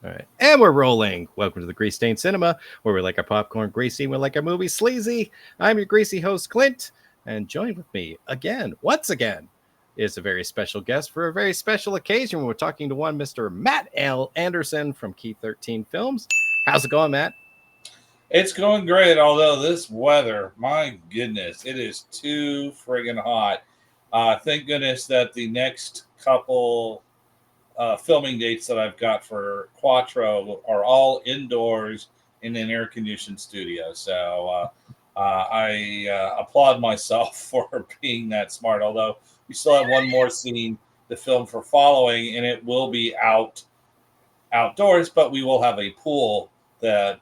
All right. And we're rolling. Welcome to the Grease Stain Cinema, where we like our popcorn greasy, we like our movies sleazy. I'm your greasy host, Clint, and joined with me again, once again, is a very special guest for a very special occasion. We're talking to one Mr. Matt L. Anderson from Key 13 Films. How's it going, Matt? It's going great, although this weather, my goodness, it is too friggin' hot. Thank goodness that the next couple filming dates that I've got for Quattro are all indoors in an air conditioned studio. So I applaud myself for being that smart. Although we still have one more scene to film for following, and it will be outdoors, but we will have a pool that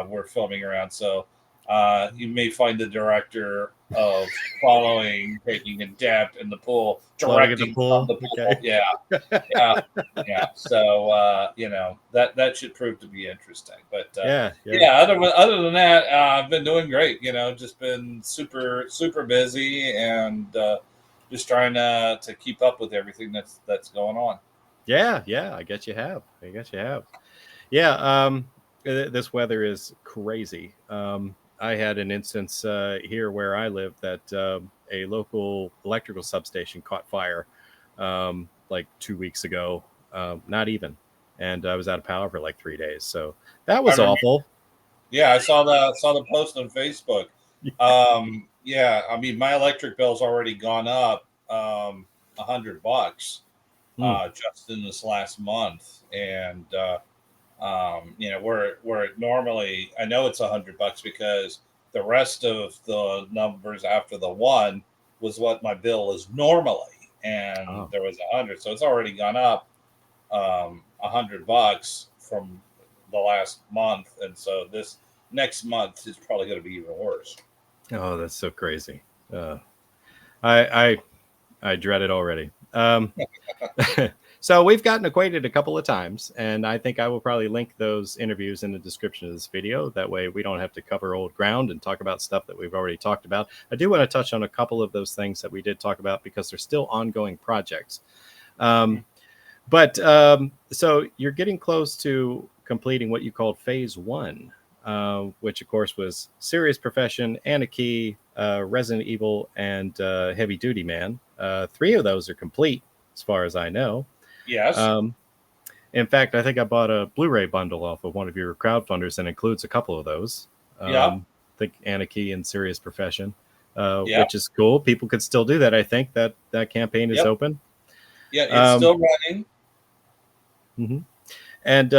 we're filming around. So you may find the director of following taking a dab in the pool, Floating at the directing from pool. the pool. Okay. Yeah, yeah, yeah. So that should prove to be interesting. But Yeah, yeah. yeah, other than that, I've been doing great. Just been super busy and just trying to keep up with everything that's going on. Yeah, yeah. I guess you have. I guess you have. Yeah, this weather is crazy. I had an instance here where I live that a local electrical substation caught fire like 2 weeks ago. Not even, and I was out of power for like 3 days. So that I was remember. awful. Yeah, I saw the post on Facebook. Yeah, I mean my electric bill's already gone up $100 Hmm. just in this last month, and where it normally I know it's $100 because the rest of the numbers after the one was what my bill is normally, and Oh, there was 100, so it's already gone up $100 from the last month, and so this next month is probably going to be even worse. oh, that's so crazy. Uh, I, I I dread it already. So we've gotten acquainted a couple of times, and I think I will probably link those interviews in the description of this video. That way, we don't have to cover old ground and talk about stuff that we've already talked about. I do want to touch on a couple of those things that we did talk about because they're still ongoing projects. Um, but so you're getting close to completing what you called phase one, which of course was Serious Profession, Anarchy, Resident Evil, and Heavy Duty Man. Three of those are complete, as far as I know. Yes. Um, in fact, I think I bought a Blu-ray bundle off of one of your crowdfunders that includes a couple of those. Yeah. I think Anarchy and Serious Profession, Yeah. which is cool. People could still do that. I think that campaign is Yep. open. Yeah. It's Um, still running. mhm. And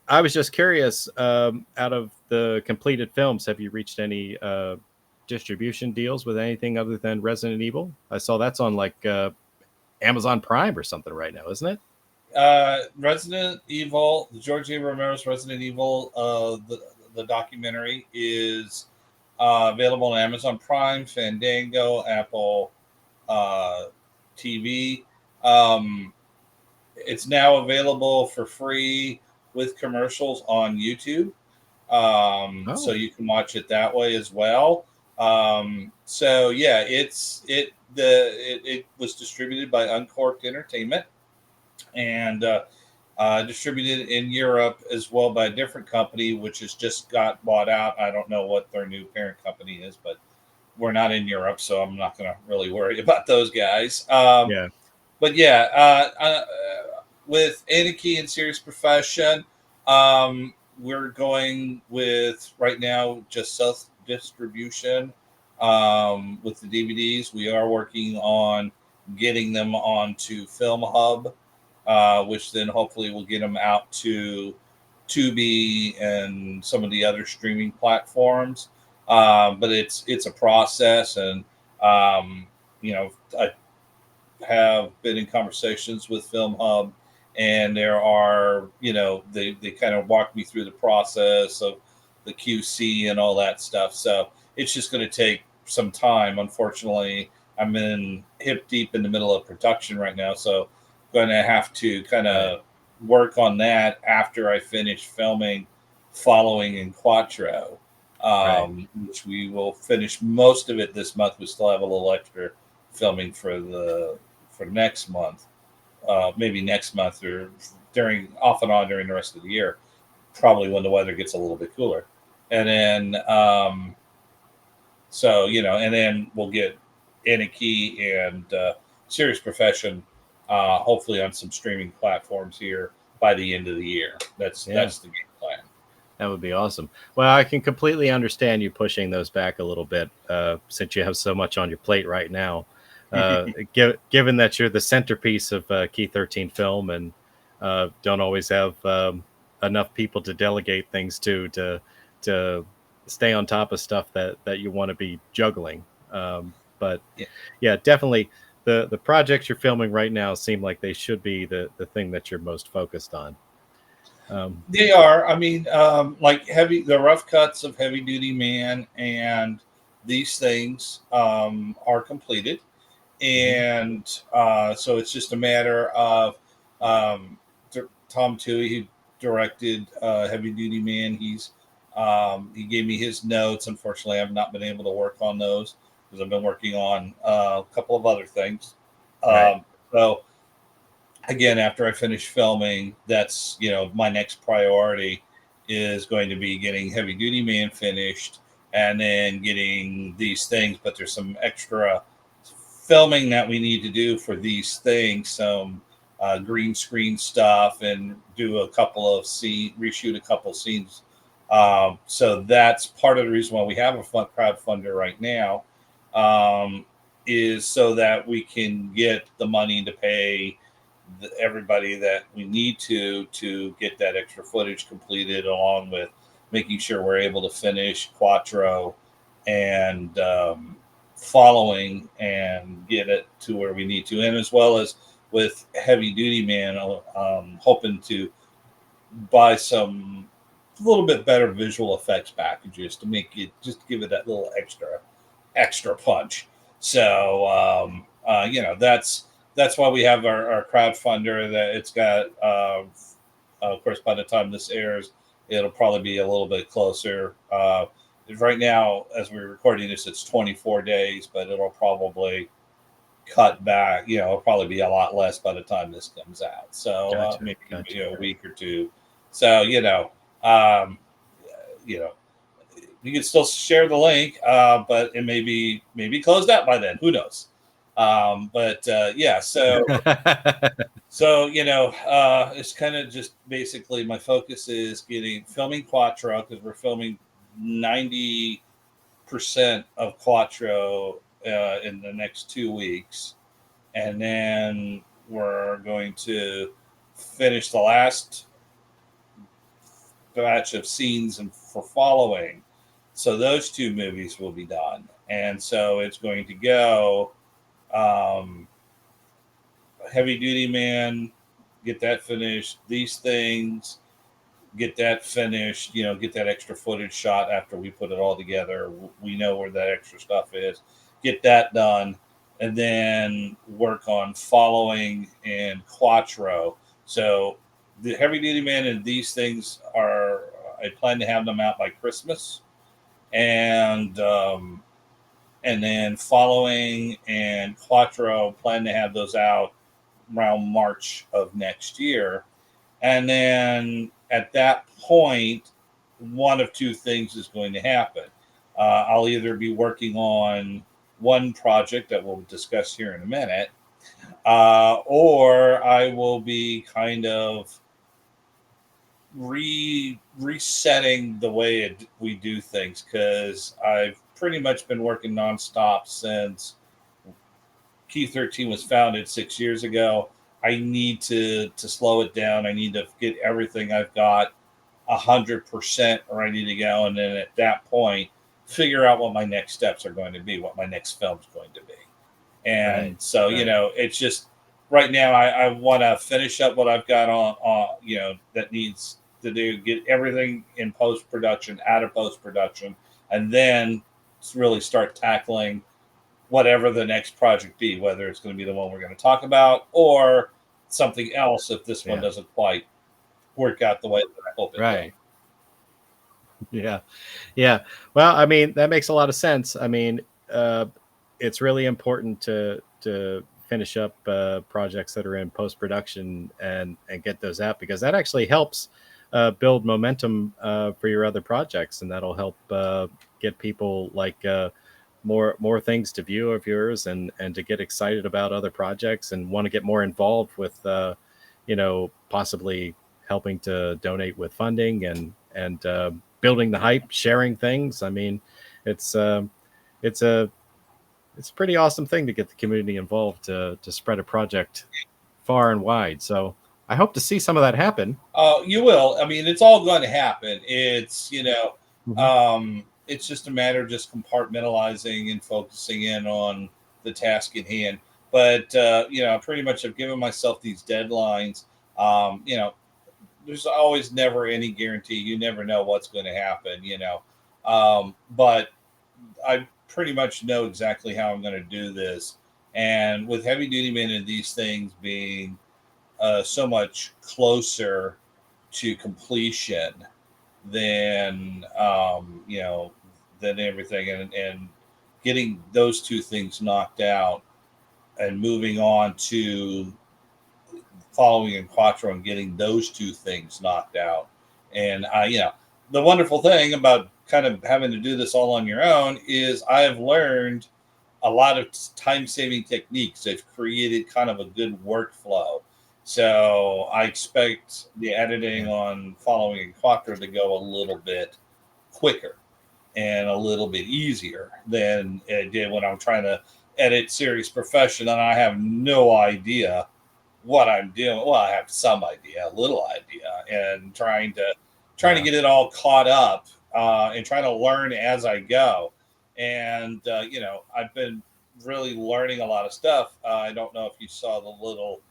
I was just curious, out of the completed films, have you reached any distribution deals with anything other than Resident Evil? I saw that's on like Amazon Prime or something right now, isn't it? Resident Evil, the George A. Romero's Resident Evil, the documentary is available on Amazon Prime, Fandango, Apple uh, TV. Um, it's now available for free with commercials on YouTube, so Oh, you can watch it that way as well. So yeah, it was distributed by Uncorked Entertainment and distributed in Europe as well by a different company, which has just got bought out. I don't know what their new parent company is, but we're not in Europe, so I'm not going to really worry about those guys. yeah. But yeah, with Anarchy and Serious Profession, we're going with right now just self distribution with the DVDs. We are working on getting them onto Film Hub, which then hopefully will get them out to Tubi and some of the other streaming platforms. But it's a process, and I have been in conversations with Film Hub, and there are, they kind of walk me through the process of the QC and all that stuff. So it's just going to take some time. Unfortunately, I'm in hip deep in the middle of production right now, so I'm going to have to kind Right, of work on that after I finish filming following in Quattro, right. which we will finish most of it this month. We still have a little extra filming for next month, maybe next month or off and on during the rest of the year, probably when the weather gets a little bit cooler. And then, so, and then we'll get Anarchy and Serious Profession, hopefully on some streaming platforms here by the end of the year. That's the game plan. That would be awesome. Well, I can completely understand you pushing those back a little bit, since you have so much on your plate right now. Given that you're the centerpiece of Key 13 film and don't always have enough people to delegate things to stay on top of stuff that you want to be juggling. But yeah, definitely the projects you're filming right now seem like they should be the thing that you're most focused on. They are. I mean, like the rough cuts of Heavy Duty Man and these things are completed, and so it's just a matter of Tom Toohey, who directed Heavy Duty Man. He gave me his notes. Unfortunately, I've not been able to work on those because I've been working on a couple of other things. Right. So again, after I finish filming, that's my next priority is going to be getting Heavy Duty Man finished and then getting these things. But there's some extra filming that we need to do for these things, some green screen stuff, and do reshoot a couple scenes. So that's part of the reason why we have a crowdfunder right now, is so that we can get the money to pay everybody that we need to get that extra footage completed, along with making sure we're able to finish Quattro and following and get it to where we need to, and as well as with Heavy Duty Man, hoping to buy some a little bit better visual effects packages to make it, just give it that little extra punch. So that's why we have our crowdfunder. That it's got, of course, by the time this airs, it'll probably be a little bit closer. Right now, as we're recording this, it's 24 days, but it'll probably cut back. It'll probably be a lot less by the time this comes out. So maybe a week or two. So you can still share the link, but it may be closed out by then. Who knows? So it's kind of just basically my focus is filming Quattro, because we're filming 90% of Quattro in the next 2 weeks, and then we're going to finish the last batch of scenes and for following. So those 2 movies will be done, and so it's going to go. Heavy Duty Man, get that finished. These things, get that finished. Get that extra footage shot after we put it all together. We know where that extra stuff is. Get that done, and then work on following and Quattro. So the Heavy Duty Man and these things I plan to have them out by Christmas, and then following and Quattro, plan to have those out around March of next year. And then at that point, one of 2 things is going to happen. I'll either be working on one project that we'll discuss here in a minute, or I will be kind of resetting the way we do things, because I've pretty much been working nonstop since Key 13 was founded 6 years ago. I need to slow it down. I need to get everything I've got 100% ready to go, and then at that point, figure out what my next steps are going to be, what my next film's going to be. And it's just right now I want to finish up what I've got on that needs to do, get everything in post-production, out of post-production, and then really start tackling whatever the next project be, whether it's going to be the one we're going to talk about or something else if this one doesn't quite work out the way that I hope it will. Yeah. Well, I mean, that makes a lot of sense. I mean, it's really important to finish up projects that are in post production and get those out, because that actually helps build momentum for your other projects, and that'll help get people like more things to view of yours, and to get excited about other projects and want to get more involved with possibly helping to donate with funding and building the hype, sharing things. I mean, it's it's a it's a pretty awesome thing to get the community involved to spread a project far and wide. So I hope to see some of that happen. You will. I mean, it's all going to happen. It's, Mhm. it's just a matter of just compartmentalizing and focusing in on the task at hand. But, pretty much I've given myself these deadlines. There's always never any guarantee. You never know what's going to happen. But I pretty much know exactly how I'm going to do this. And with Heavy Duty Men and these things being so much closer to completion than than everything, and getting those two things knocked out and moving on to following in Quattro and getting those two things knocked out. And the wonderful thing about kind of having to do this all on your own is I have learned a lot of time saving techniques that have created kind of a good workflow. So I expect the editing Yeah. on following in Quattro to go a little bit quicker and a little bit easier than it did when I'm trying to edit Series Profession, and I have no idea what I'm doing. Well, I have some idea, a little idea, and trying to Yeah. get it all caught up, and trying to learn as I go. And I've been really learning a lot of stuff. I don't know if you saw the little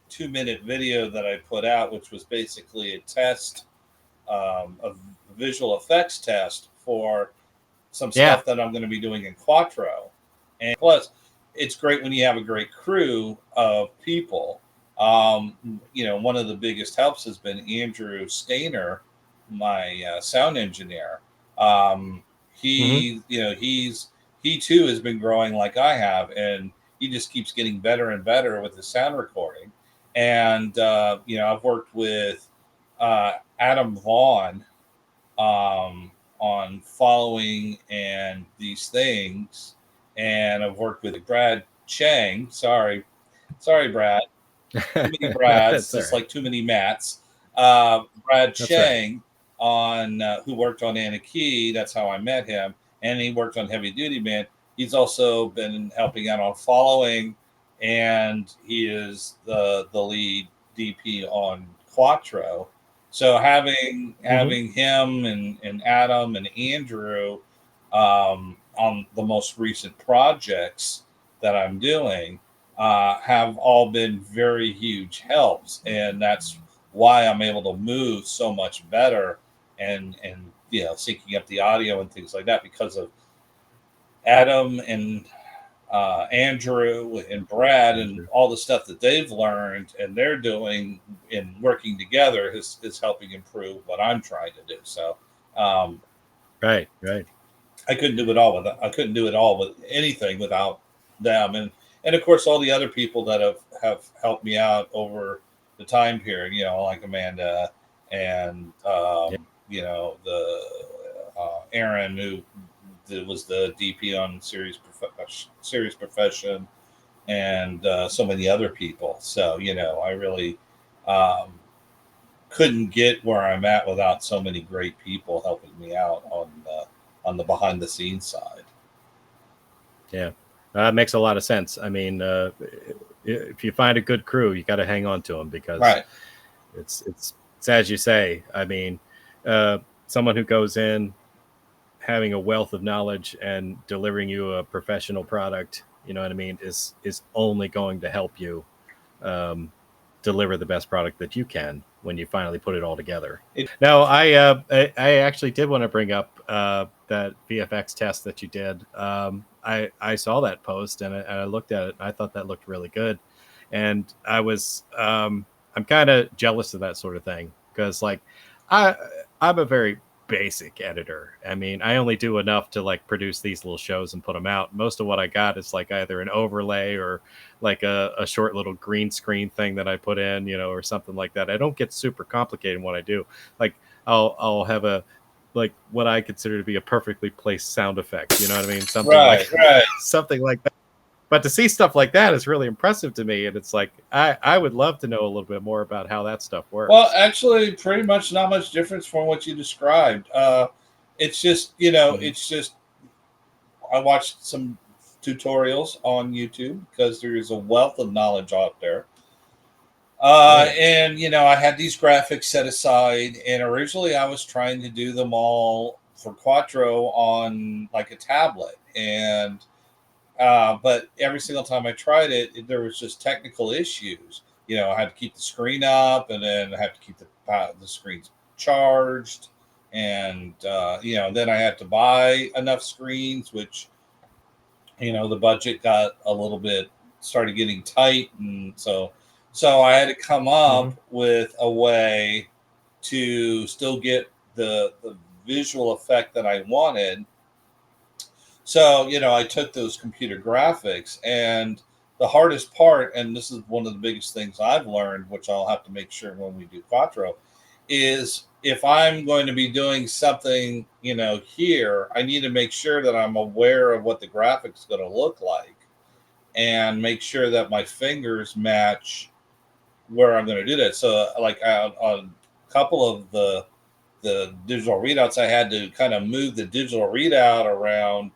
2-minute video that I put out, which was basically a test, a visual effects test for some Yeah. stuff that I'm going to be doing in Quattro. And plus, it's great when you have a great crew of people. One of the biggest helps has been Andrew Stainer, my sound engineer. Hmm. He too has been growing like I have, and he just keeps getting better and better with the sound recording. And I've worked with Adam Vaughn, on following and these things. And I've worked with Brad Chang. Sorry, Brad. Too many Brads. That's all It's right. like too many Matts. Brad That's right. Chang, on who worked on Anna Key. That's how I met him. And he worked on Heavy Duty Man. He's also been helping out on following, and he is the lead DP on Quattro. So Hmm. having him and Adam and Andrew, on the most recent projects that I'm doing, have all been very huge helps, and that's why I'm able to move so much better, and syncing up the audio and things like that, because of Adam and Andrew and Brad and Andrew. all the stuff that they've learned and they're doing and working together is helping improve what I'm trying to do. So um, Right. Right. I couldn't do it all with anything without them, and of course all the other people that have helped me out over the time period. Like Amanda and Yeah. the Aaron, who was the DP on Series Profession, and so many other people. So I really um, couldn't get where I'm at without so many great people helping me out on the behind the scenes side. Yeah. That makes a lot of sense. I mean, if you find a good crew, you got to hang on to them, because Right. it's as you say. I mean, someone who goes in having a wealth of knowledge and delivering you a professional product, you know what I mean, is only going to help you um, deliver the best product that you can when you finally put it all together. It, Now, I actually did want to bring up that VFX test that you did. I saw that post, and I looked at it, and I thought that looked really good, and I'm kind of jealous of that sort of thing, because like I I'm a very basic editor. I mean, I only do enough to like produce these little shows and put them out. Most of what I got is like either an overlay or like a short little green screen thing that I put in, you know, or something like that. I don't get super complicated in what I do. Like I'll have a like what I consider to be a perfectly placed sound effect. You know what I mean? Something like Right, right. something like that. But to see stuff like that is really impressive to me. And it's like I would love to know a little bit more about how that stuff Well, works. actually, pretty much not much difference from what you described. It's just, Hmm. it's just I watched some tutorials on YouTube because there is a wealth of knowledge out there. Sure. And I had these graphics set aside, and originally I was trying to do them all for Quattro on like a tablet, and but every single time I tried it, there was just technical issues. I had to keep the screen up, and then I had to keep the screens charged, and then I had to buy enough screens, which the budget got a little bit started getting tight, and so I had to come Hmm. up with a way to still get the visual effect that I wanted. So, I took those computer graphics, and the hardest part, and this is one of the biggest things I've learned, which I'll have to make sure when we do Quattro, is if I'm going to be doing something, here, I need to make sure that I'm aware of what the graphics going to look like and make sure that my fingers match where I'm going to do that. So, like on a couple of the digital readouts, I had to kind of move the digital readout around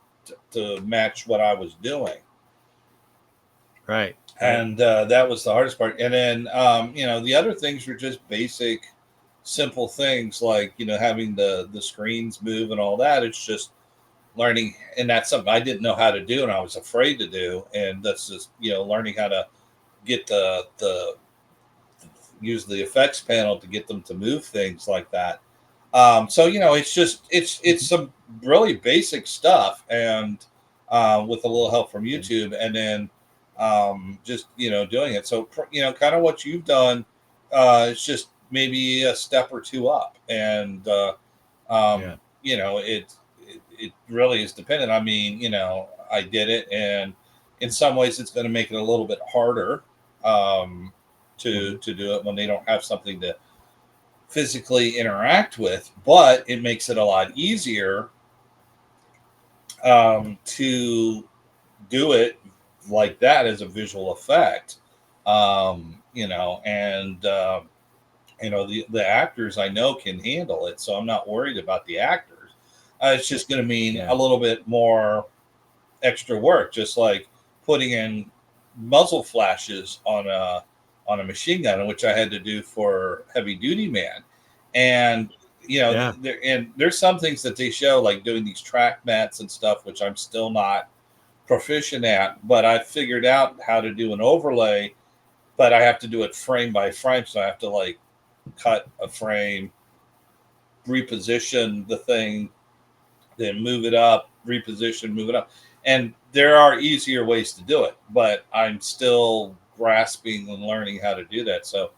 to match what I was doing. Right. Right. And that was the hardest part. And then, the other things were just basic, simple things like, having the screens move and all that. It's just learning. And that's something I didn't know how to do and I was afraid to do. And that's just, learning how to get the use the effects panel to get them to move things like that. So it's just it's Mhm. some really basic stuff, and with a little help from Yeah. YouTube, and then just doing it. So kind of what you've done, it's just maybe a step or two up, and Yeah. it really is dependent. I mean, I did it, and in some ways, it's going to make it a little bit harder um, to Mhm. to do it when they don't have something to physically interact with, but it makes it a lot easier to do it like that as a visual effect. And the actors I know can handle it, so I'm not worried about the actors. It's just going to mean a Yeah. little bit more extra work, just like putting in muzzle flashes on a machine gun, which I had to do for Heavy Duty Man. And Yeah. there's some things that they show, like doing these track mats and stuff, which I'm still not proficient at, but I figured out how to do an overlay, but I have to do it frame by frame. So I have to like cut a frame, reposition the thing, then move it up, reposition, move it up. And there are easier ways to do it, but I'm still grasping and learning how to do that. So,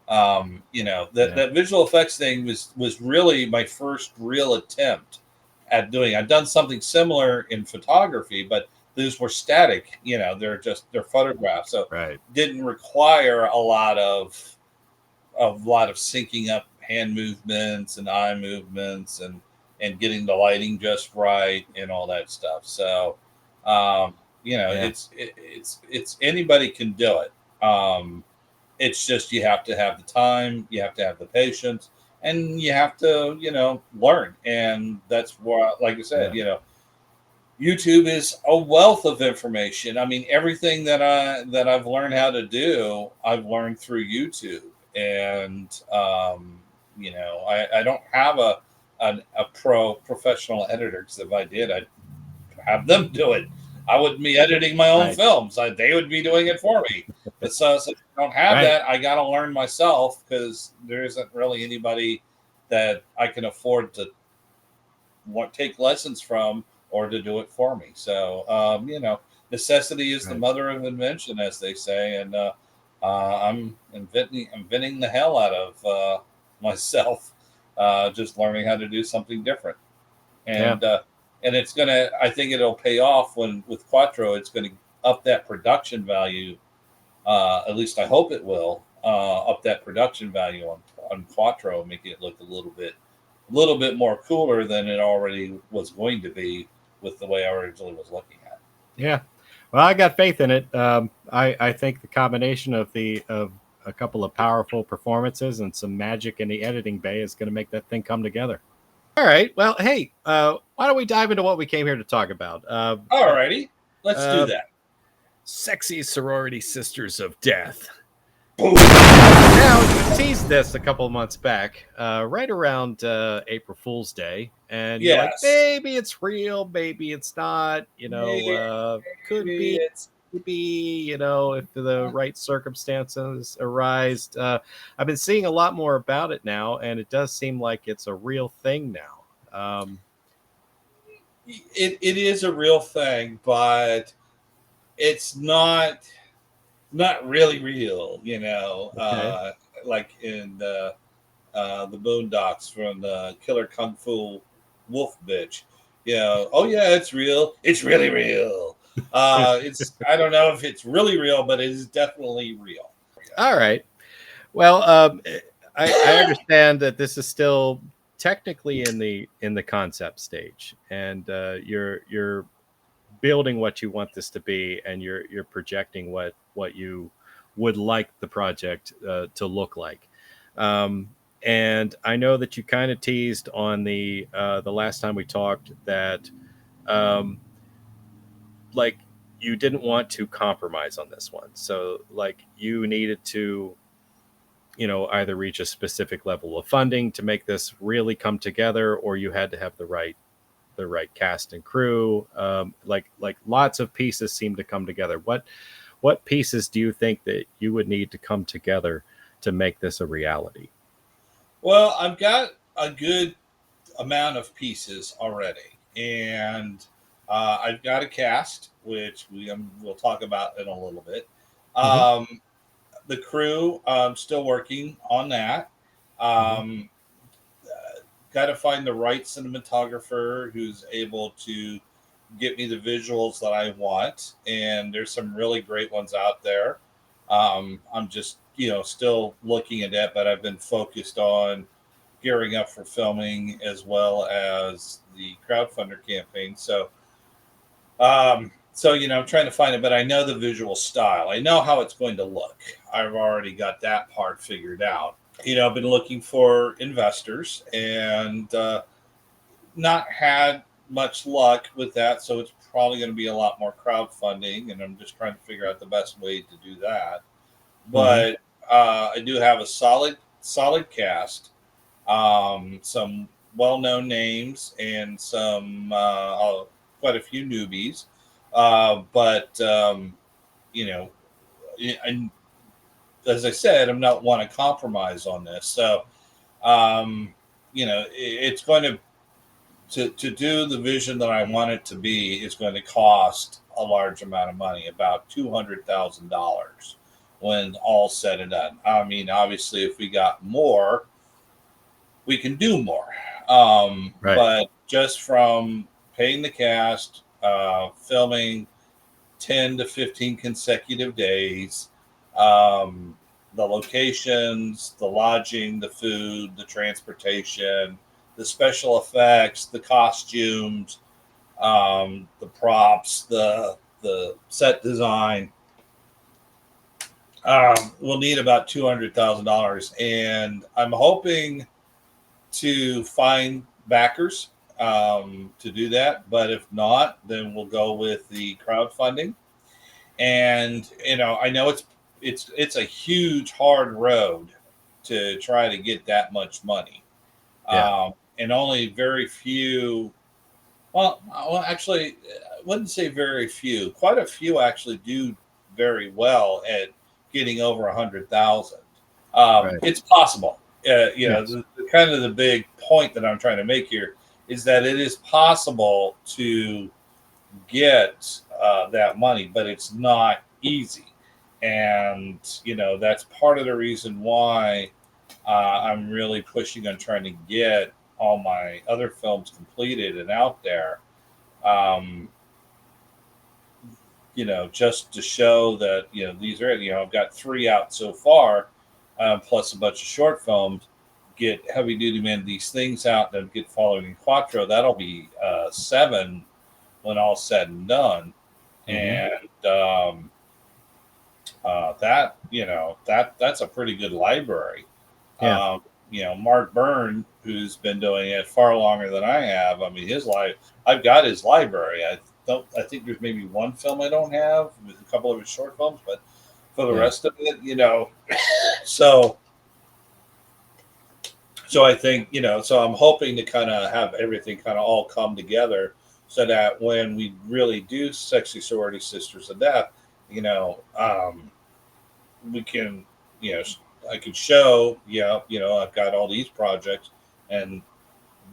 that Yeah. that visual effects thing was really my first real attempt at doing. I've done something similar in photography, but those were static. They're photographs, so Right. didn't require a lot of syncing up hand movements and eye movements and getting the lighting just right and all that stuff. So, Yeah. it's anybody can do it. It's just you have to have the time, you have to have the patience, and you have to learn. And that's what, like I said, Yeah. YouTube is a wealth of information. I mean, everything that I've learned how to do, I've learned through YouTube. And I don't have a professional editor, because if I did, I'd have them do it. I wouldn't be editing my own Right. films. They would be doing it for me. But so since I don't have Right. that, I got to learn myself, because there isn't really anybody that I can afford to take lessons from or to do it for me. So, necessity is the Right. mother of invention, as they say, and I'm inventing the hell out of myself just learning how to do something different. Yeah. And it's gonna. I think it'll pay off when with Quattro. It's going to up that production value. At least I hope it will up that production value on Quattro, making it look a little bit more cooler than it already was going to be with the way I originally was looking at. Yeah. Well, I got faith in it. I think the combination of a couple of powerful performances and some magic in the editing bay is going to make that thing come together. All right. Well, hey, why don't we dive into what we came here to talk about? Alrighty, let's do Uh, that. Sexy Sorority Sisters of Death. Boom. Now, you teased this a couple of months back, right around April Fool's Day, and you're like, Yes. maybe it's real, maybe it's not, Maybe could be, it's maybe, if the right circumstances arise. I've been seeing a lot more about it now, and it does seem like it's a real thing now. it is a real thing, but it's not really real, Okay. like in the Boondocks from the Killer Kung Fu Wolf bitch. Oh yeah, it's real. It's really real. It's I don't know if it's really real, but it is definitely real. All right. Well, I understand that this is still technically in the concept stage, and you're building what you want this to be, and you're projecting what you would like the project to look like. Um, and I know that you kind of teased on the last time we talked that um, like you didn't want to compromise on this one, so like you needed to either reach a specific level of funding to make this really come together, or you had to have the right cast and crew. Like lots of pieces seem to come together. What pieces do you think that you would need to come together to make this a reality? Well, I've got a good amount of pieces already, and I've got a cast, which we'll talk about in a little bit. Hmm. Um, the crew, I'm still working on that. Hmm. Um, got to find the right cinematographer who's able to get me the visuals that I want, and there's some really great ones out there. I'm just still looking at that, but I've been focused on gearing up for filming as well as the crowdfunder campaign. So I'm trying to find it, but I know the visual style. I know how it's going to look. I've already got that part figured out. I've been looking for investors and not had much luck with that. So it's probably going to be a lot more crowdfunding, and I'm just trying to figure out the best way to do that. Hmm. But I do have a solid cast, some well-known names, and some quite a few newbies. But you know, and as I said, I'm not want to compromise on this. So it's going to do the vision that I want it to be is going to cost a large amount of money, about $200,000 when all said and done. I mean, obviously, if we got more, we can do more. Right. But just from paying the cast, filming 10 to 15 consecutive days, um, the locations, the lodging, the food, the transportation, the special effects, the costumes, the props, the set design. We'll need about $200,000, and I'm hoping to find backers to do that. But if not, then we'll go with the crowdfunding. And I know it's a huge hard road to try to get that much money, Yeah. and only very few. Well, actually, I wouldn't say very few. Quite a few actually do very well at getting over 100,000. Right. It's possible. Yes. The kind of the big point that I'm trying to make here is that it is possible to get that money, but it's not easy. And that's part of the reason why I'm really pushing on trying to get all my other films completed and out there. Um, just to show that these are I've got 3 out so far, plus a bunch of short films. Get Heavy Duty Man These Things out, and get Following in Quattro. That'll be 7 when all said and done, Hmm. and that's a pretty good library. Yeah. Um, Mark Byrne, who's been doing it far longer than I have. I mean, I've got his library. I think there's maybe one film I don't have, with a couple of his short films, but for the Yeah. rest of it, so I think, so I'm hoping to kind of have everything kind of all come together so that when we really do Sexy Sorority Sisters of Death, we can, you know, I can show, I've got all these projects and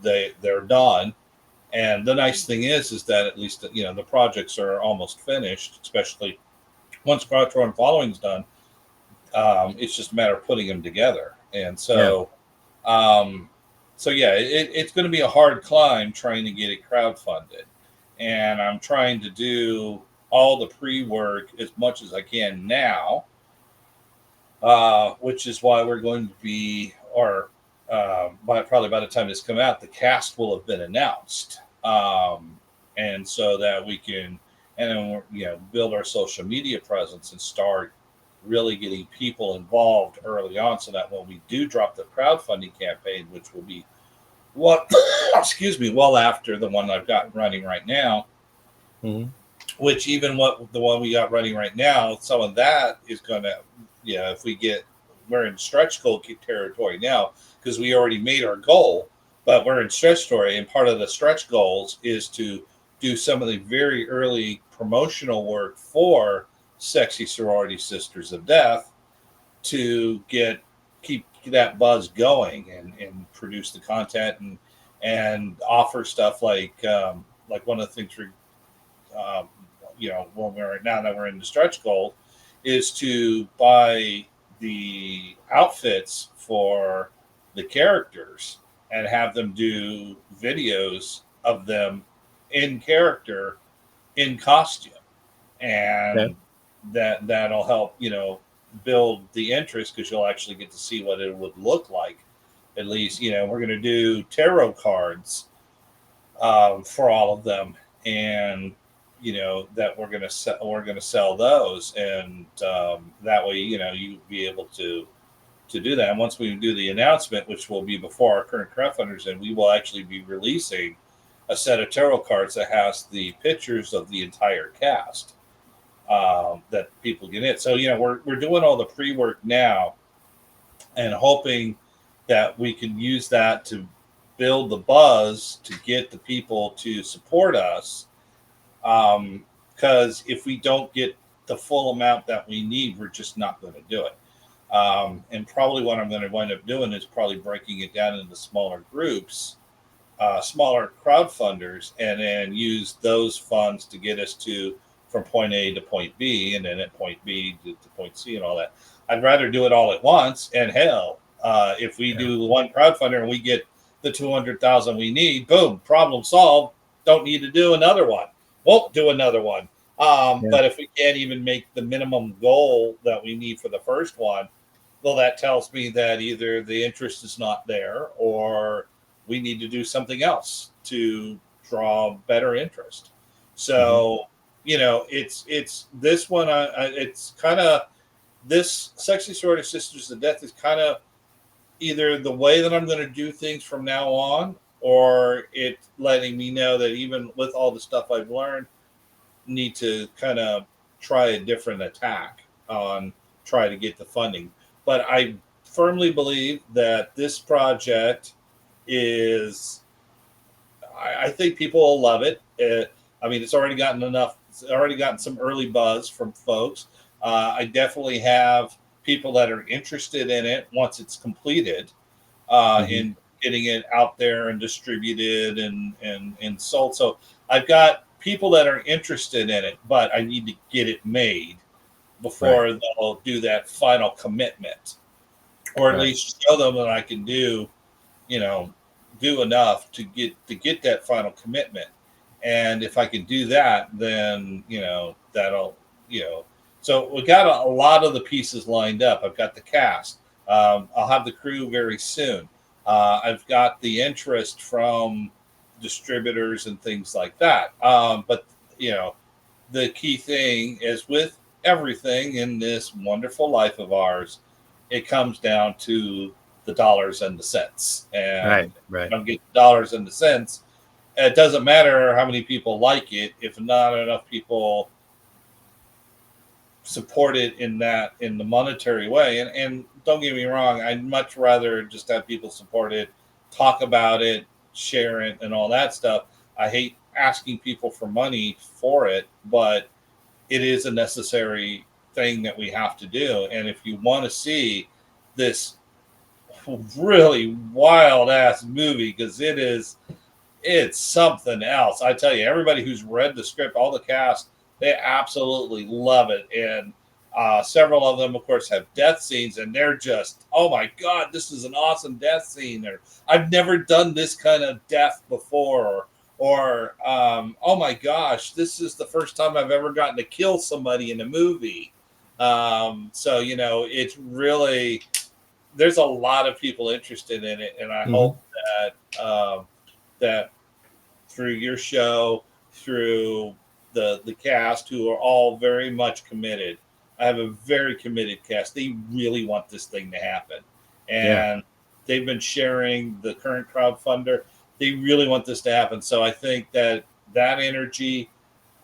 they're done. And the nice thing is that at least, the projects are almost finished, especially once Quattro and Following's done. It's just a matter of putting them together. And Yeah. um, yeah, it's going to be a hard climb trying to get it crowdfunded. And I'm trying to do all the pre work as much as I can now, which is why we're going to be, or probably by the time this come out, the cast will have been announced, and so that we can, and then build our social media presence and start really getting people involved early on, so that when we do drop the crowdfunding campaign, which will be what, excuse me, well after the one I've got running right now, Hmm. which even what the one we got running right now, some of that is going to, if we're in stretch goal territory now because we already made our goal, but we're in stretch story. And part of the stretch goals is to do some of the very early promotional work for Sexy Sorority Sisters of Death to keep that buzz going and produce the content and offer stuff like one of the things we're um, when now that we're in the stretch goal, is to buy the outfits for the characters and have them do videos of them in character, in costume, Okay. and that'll help build the interest, because you'll actually get to see what it would look like. At least we're going to do tarot cards for all of them, and that we're gonna sell those, and that way you be able to do that. And once we do the announcement, which will be before our current crowdfunders, and we will actually be releasing a set of tarot cards that has the pictures of the entire cast, that people get in. So we're doing all the pre-work now and hoping that we can use that to build the buzz to get the people to support us. Because if we don't get the full amount that we need, we're just not going to do it. And probably what I'm going to wind up doing is probably breaking it down into smaller groups, smaller crowdfunders, and then use those funds to get us to from point A to point B, and then at point B to point C, and all that. I'd rather do it all at once. And hell, if we Yeah. do one crowdfunder and we get the 200,000 we need, boom, problem solved. Don't need to do another one. Won't do another one. Yeah. But if we can't even make the minimum goal that we need for the first one, well, that tells me that either the interest is not there, or we need to do something else to draw better interest. Hmm. So, it's this one. It's kind of, this Sexy Sorority Sisters of Death is kind of either the way that I'm going to do things from now on, or it letting me know that even with all the stuff I've learned, need to kind of try a different attack on try to get the funding. But I firmly believe that this project is, I think people will love it. I mean, it's already gotten enough. It's already gotten some early buzz from folks. I definitely have people that are interested in it once it's completed, Hmm. in getting it out there and distributed and sold. So I've got people that are interested in it, but I need to get it made Right. before they'll do that final commitment. or at Right. least show them that I can do, you know, do enough to get that final commitment. And if I can do that, then that'll you know. So we got a lot of the pieces lined up. I've got the cast. I'll have the crew very soon. I've got the interest from distributors and things like that. But you know, the key thing is with everything in this wonderful life of ours, it comes down to the dollars and the cents. Right. And if you Right. don't get the dollars and the cents, it doesn't matter how many people like it if not enough people support it in the monetary way. And don't get me wrong, I'd much rather just have people support it, talk about it, share it, and all that stuff. I hate asking people for money for it, but it is a necessary thing that we have to do. And if you want to see this really wild ass movie, because it's something else. I tell you, everybody who's read the script, all the cast, they absolutely love it. And several of them, of course, have death scenes, and they're just, oh my god, this is an awesome death scene. Or I've never done this kind of death before. Or oh my gosh, this is the first time I've ever gotten to kill somebody in a movie. So it's really, there's a lot of people interested in it, and I Hmm. hope that through your show, through the cast, who are all very much committed. I have a very committed cast. They really want this thing to happen, Yeah. and they've been sharing the current crowdfunder. They really want this to happen. So I think that energy,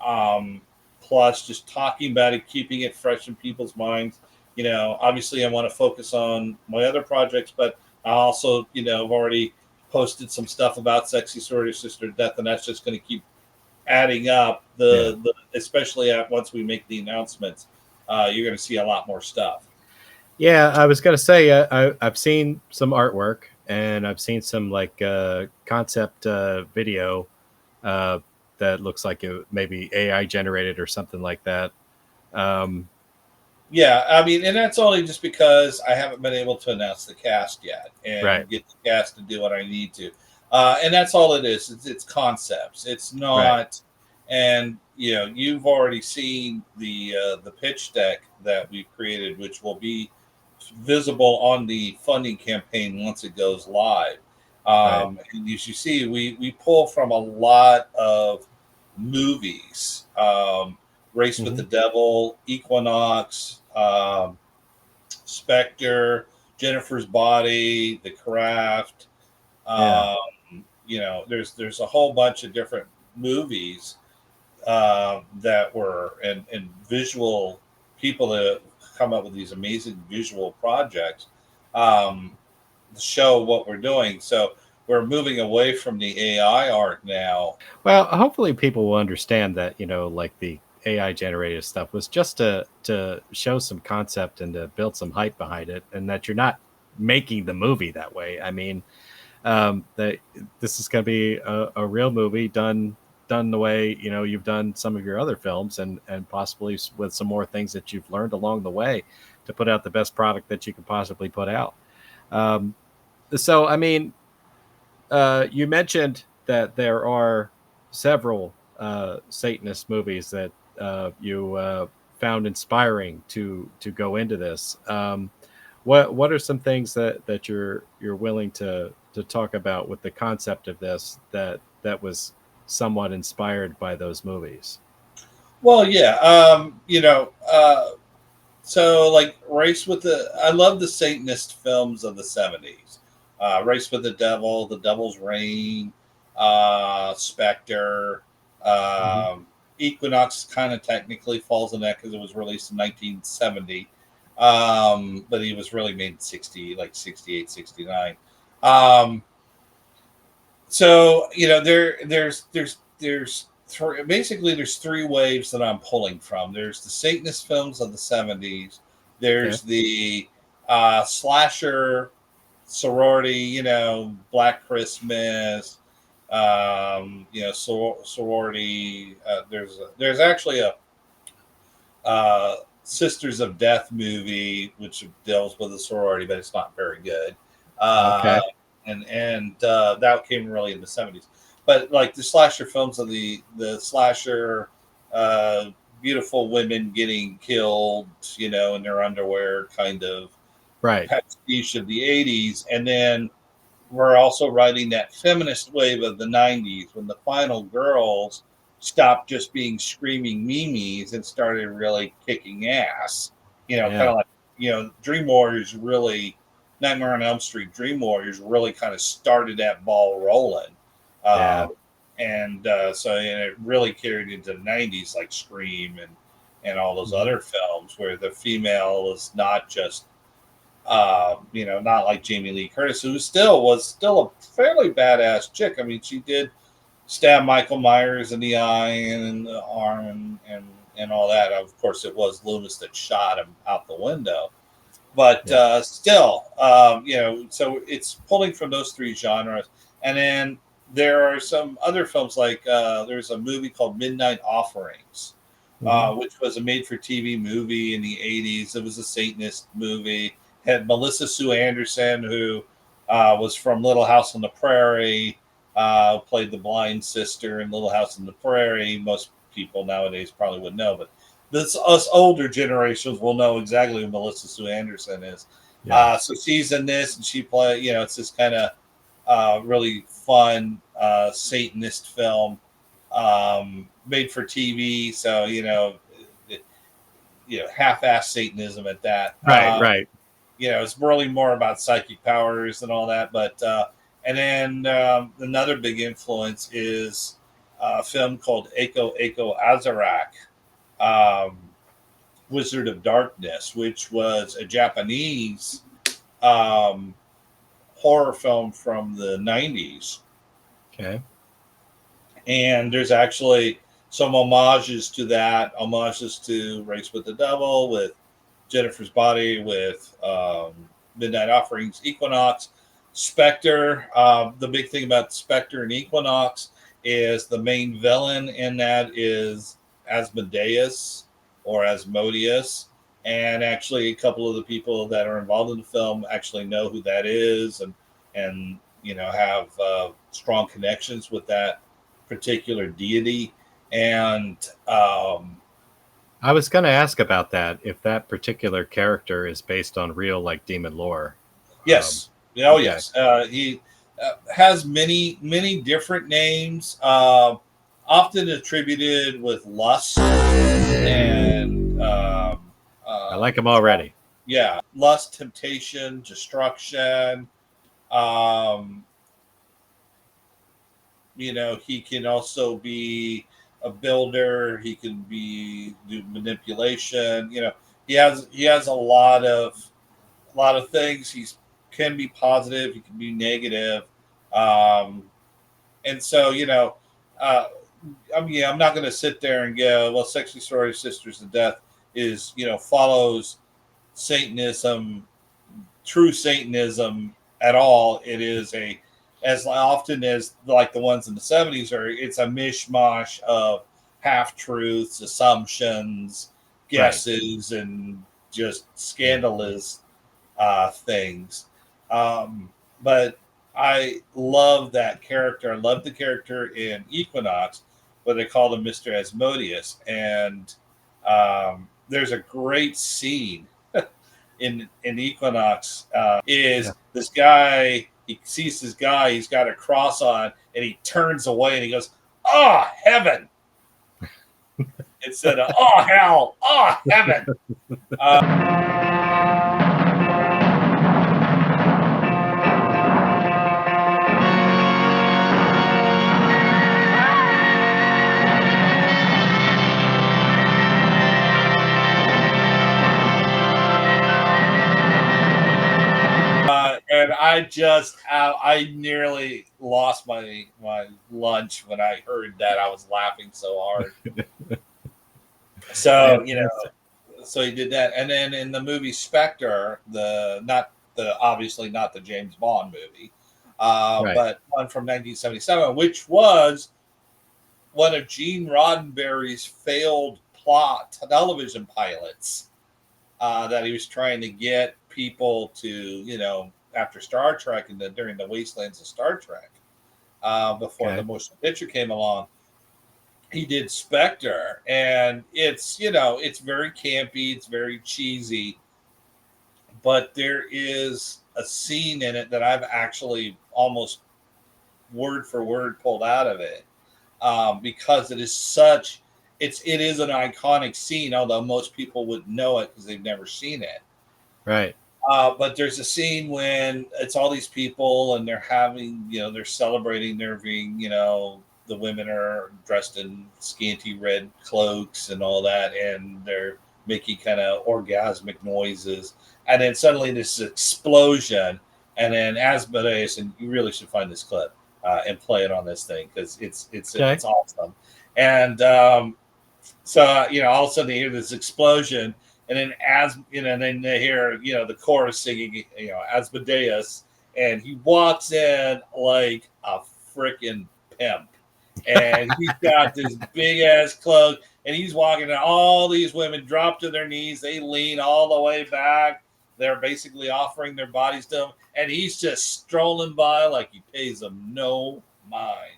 um, plus just talking about it, keeping it fresh in people's minds. Obviously, I want to focus on my other projects, but I also, have already posted some stuff about Sexy Sorority Sister Death, and that's just going to keep adding up. Yeah. Especially once we make the announcements, you're going to see a lot more stuff. Yeah, I was gonna say I've seen some artwork and I've seen some like concept video uh, that looks like it maybe AI generated or something like that. Um, Yeah, I mean, and that's only just because I haven't been able to announce the cast yet right, and get the cast to do what I need to. And that's all it is. It's concepts. It's right, not. And you've already seen the pitch deck that we've created, which will be visible on the funding campaign once it goes live. right. And as you see, we pull from a lot of movies. Race with Hmm. the Devil, Equinox, Spectre, Jennifer's Body, The Craft. Yeah. Um, there's a whole bunch of different movies that were and visual people that come up with these amazing visual projects um, to show what we're doing. So we're moving away from the AI art now. Well, hopefully people will understand that like the AI generated stuff was just to show some concept and to build some hype behind it, and that you're not making the movie that way. I mean, that this is going to be a real movie done the way you've done some of your other films, and possibly with some more things that you've learned along the way to put out the best product that you can possibly put out. Um, so, I mean, you mentioned that there are several Satanist movies that you found inspiring to go into this. What are some things that you're willing to talk about with the concept of this that was somewhat inspired by those movies? Well, yeah, so like Race with the, I love the Satanist films of the '70s. Race with the Devil, The Devil's Reign, Spectre, Hmm. Equinox kind of technically falls in that because it was released in 1970, but he was really made in 60, like 68, 69. Um, so basically there's three waves that I'm pulling from. There's the Satanist films of the '70s. Okay. There's the slasher sorority, Black Christmas, sorority. There's actually a Sisters of Death movie, which deals with a sorority, but it's not very good. Okay. And that came really in the 70s. But like the slasher films of the slasher, uh, beautiful women getting killed, in their underwear, kind of Right. pastiche of the 80s, and then we're also riding that feminist wave of the 90s when the final girls stopped just being screaming memes and started really kicking ass. Kind Yeah. of like, Dream Warriors really, Nightmare on Elm Street, Dream Warriors really kind of started that ball rolling. Yeah. Um, and it really carried into the 90s, like Scream and all those Mhm. other films where the female is not just not like Jamie Lee Curtis, who was still a fairly badass chick. I mean, she did stab Michael Myers in the eye and in the arm and all that. Of course, it was Loomis that shot him out the window. But Yeah. still, so it's pulling from those three genres. And then there are some other films like there's a movie called Midnight Offerings, Mhm. which was a made-for-TV movie in the 80s. It was a Satanist movie. Had Melissa Sue Anderson, who was from Little House on the Prairie, played the blind sister in Little House on the Prairie. Most people nowadays probably would know, but this us older generations will know exactly who Melissa Sue Anderson is. Yeah. So she's in this, and she play. It's this kind of really fun Satanist film, made for TV. So it, half-ass Satanism at that. Right. Right. It's really more about psychic powers and all that. But and then another big influence is a film called Echo Echo Azarak. Um, Wizard of Darkness, which was a Japanese um, horror film from the 90s. Okay. And there's actually some homages to that, homages to Race with the Devil, with Jennifer's Body, with Midnight Offerings, Equinox, Spectre. The big thing about Spectre and Equinox is the main villain in that is Asmodeus or Asmodeus. And actually, a couple of the people that are involved in the film actually know who that is, and have strong connections with that particular deity. And I was going to ask about that, if that particular character is based on real, like, demon lore. Um, yes, oh okay. yes, he has many different names, often attributed with lust and I like him already. yeah, lust, temptation, destruction. Um, he can also be a builder. He can be do manipulation. He has a lot of things. He's can be positive. He can be negative. Um, and so uh, I'm not going to sit there and go, well, Sexy Story Sisters of Death follows Satanism, true Satanism at all. It is as often as like the ones in the 70s it's a mishmash of half truths, assumptions, Right. guesses, and just Yeah. scandalous things. But I love that character. I love the character in Equinox, what they called him Mr. Asmodeus. And there's a great scene in Equinox. Yeah. Is this guy? He sees this guy. He's got a cross on, and he turns away and he goes, "Oh heaven!" Instead of "Oh hell!" "Oh heaven!" And I nearly lost my lunch when I heard that. I was laughing so hard. So Fantastic. so he did that, and then in the movie Spectre, the not the obviously not the James Bond movie, Right. but one from 1977, which was one of Gene Roddenberry's failed plot television pilots. that he was trying to get people to, after Star Trek and during the wastelands of Star Trek, before the Okay. motion picture came along. He did Spectre, and it's very campy, it's very cheesy, but there is a scene in it that I've actually almost word for word pulled out of it, because it is an iconic scene, although most people wouldn't know it because they've never seen it. Right. But there's a scene when it's all these people and they're having, they're celebrating, they're being, the women are dressed in scanty red cloaks and all that, and they're making kind of orgasmic noises. And then suddenly this explosion, and then Asmodeus, and you really should find this clip and play it on this thing because Okay. it's awesome. And so all of a sudden they hear this explosion, and then then they hear the chorus singing, Asmodeus, and he walks in like a freaking pimp, and he's got this big ass cloak, and he's walking, and all these women drop to their knees, they lean all the way back, they're basically offering their bodies to him, and he's just strolling by like he pays them no mind.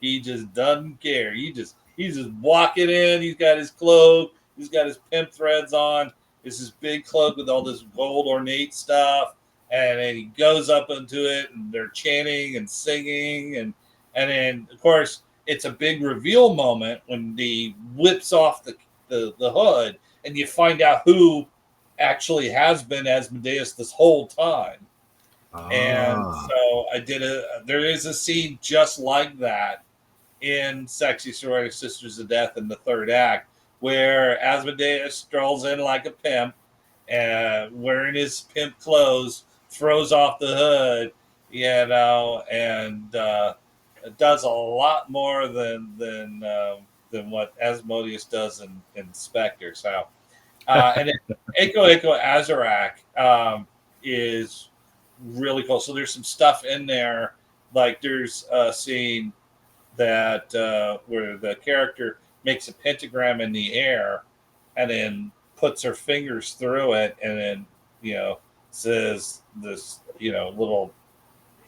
He just doesn't care. He's just walking in. He's got his cloak. He's got his pimp threads on. It's this big cloak with all this gold ornate stuff. And then he goes up into it, and they're chanting and singing, and then of course it's a big reveal moment when he whips off the hood, and you find out who actually has been Asmodeus this whole time. And Ah. so there is a scene just like that in Sexy Sorority Sisters of Death in the third act, where Asmodeus strolls in like a pimp, wearing his pimp clothes, throws off the hood, and does a lot more than what Asmodeus does in Spectre. So, and then Echo Azarak is really cool. So there's some stuff in there, like there's a scene that where the character makes a pentagram in the air and then puts her fingers through it, and then says this little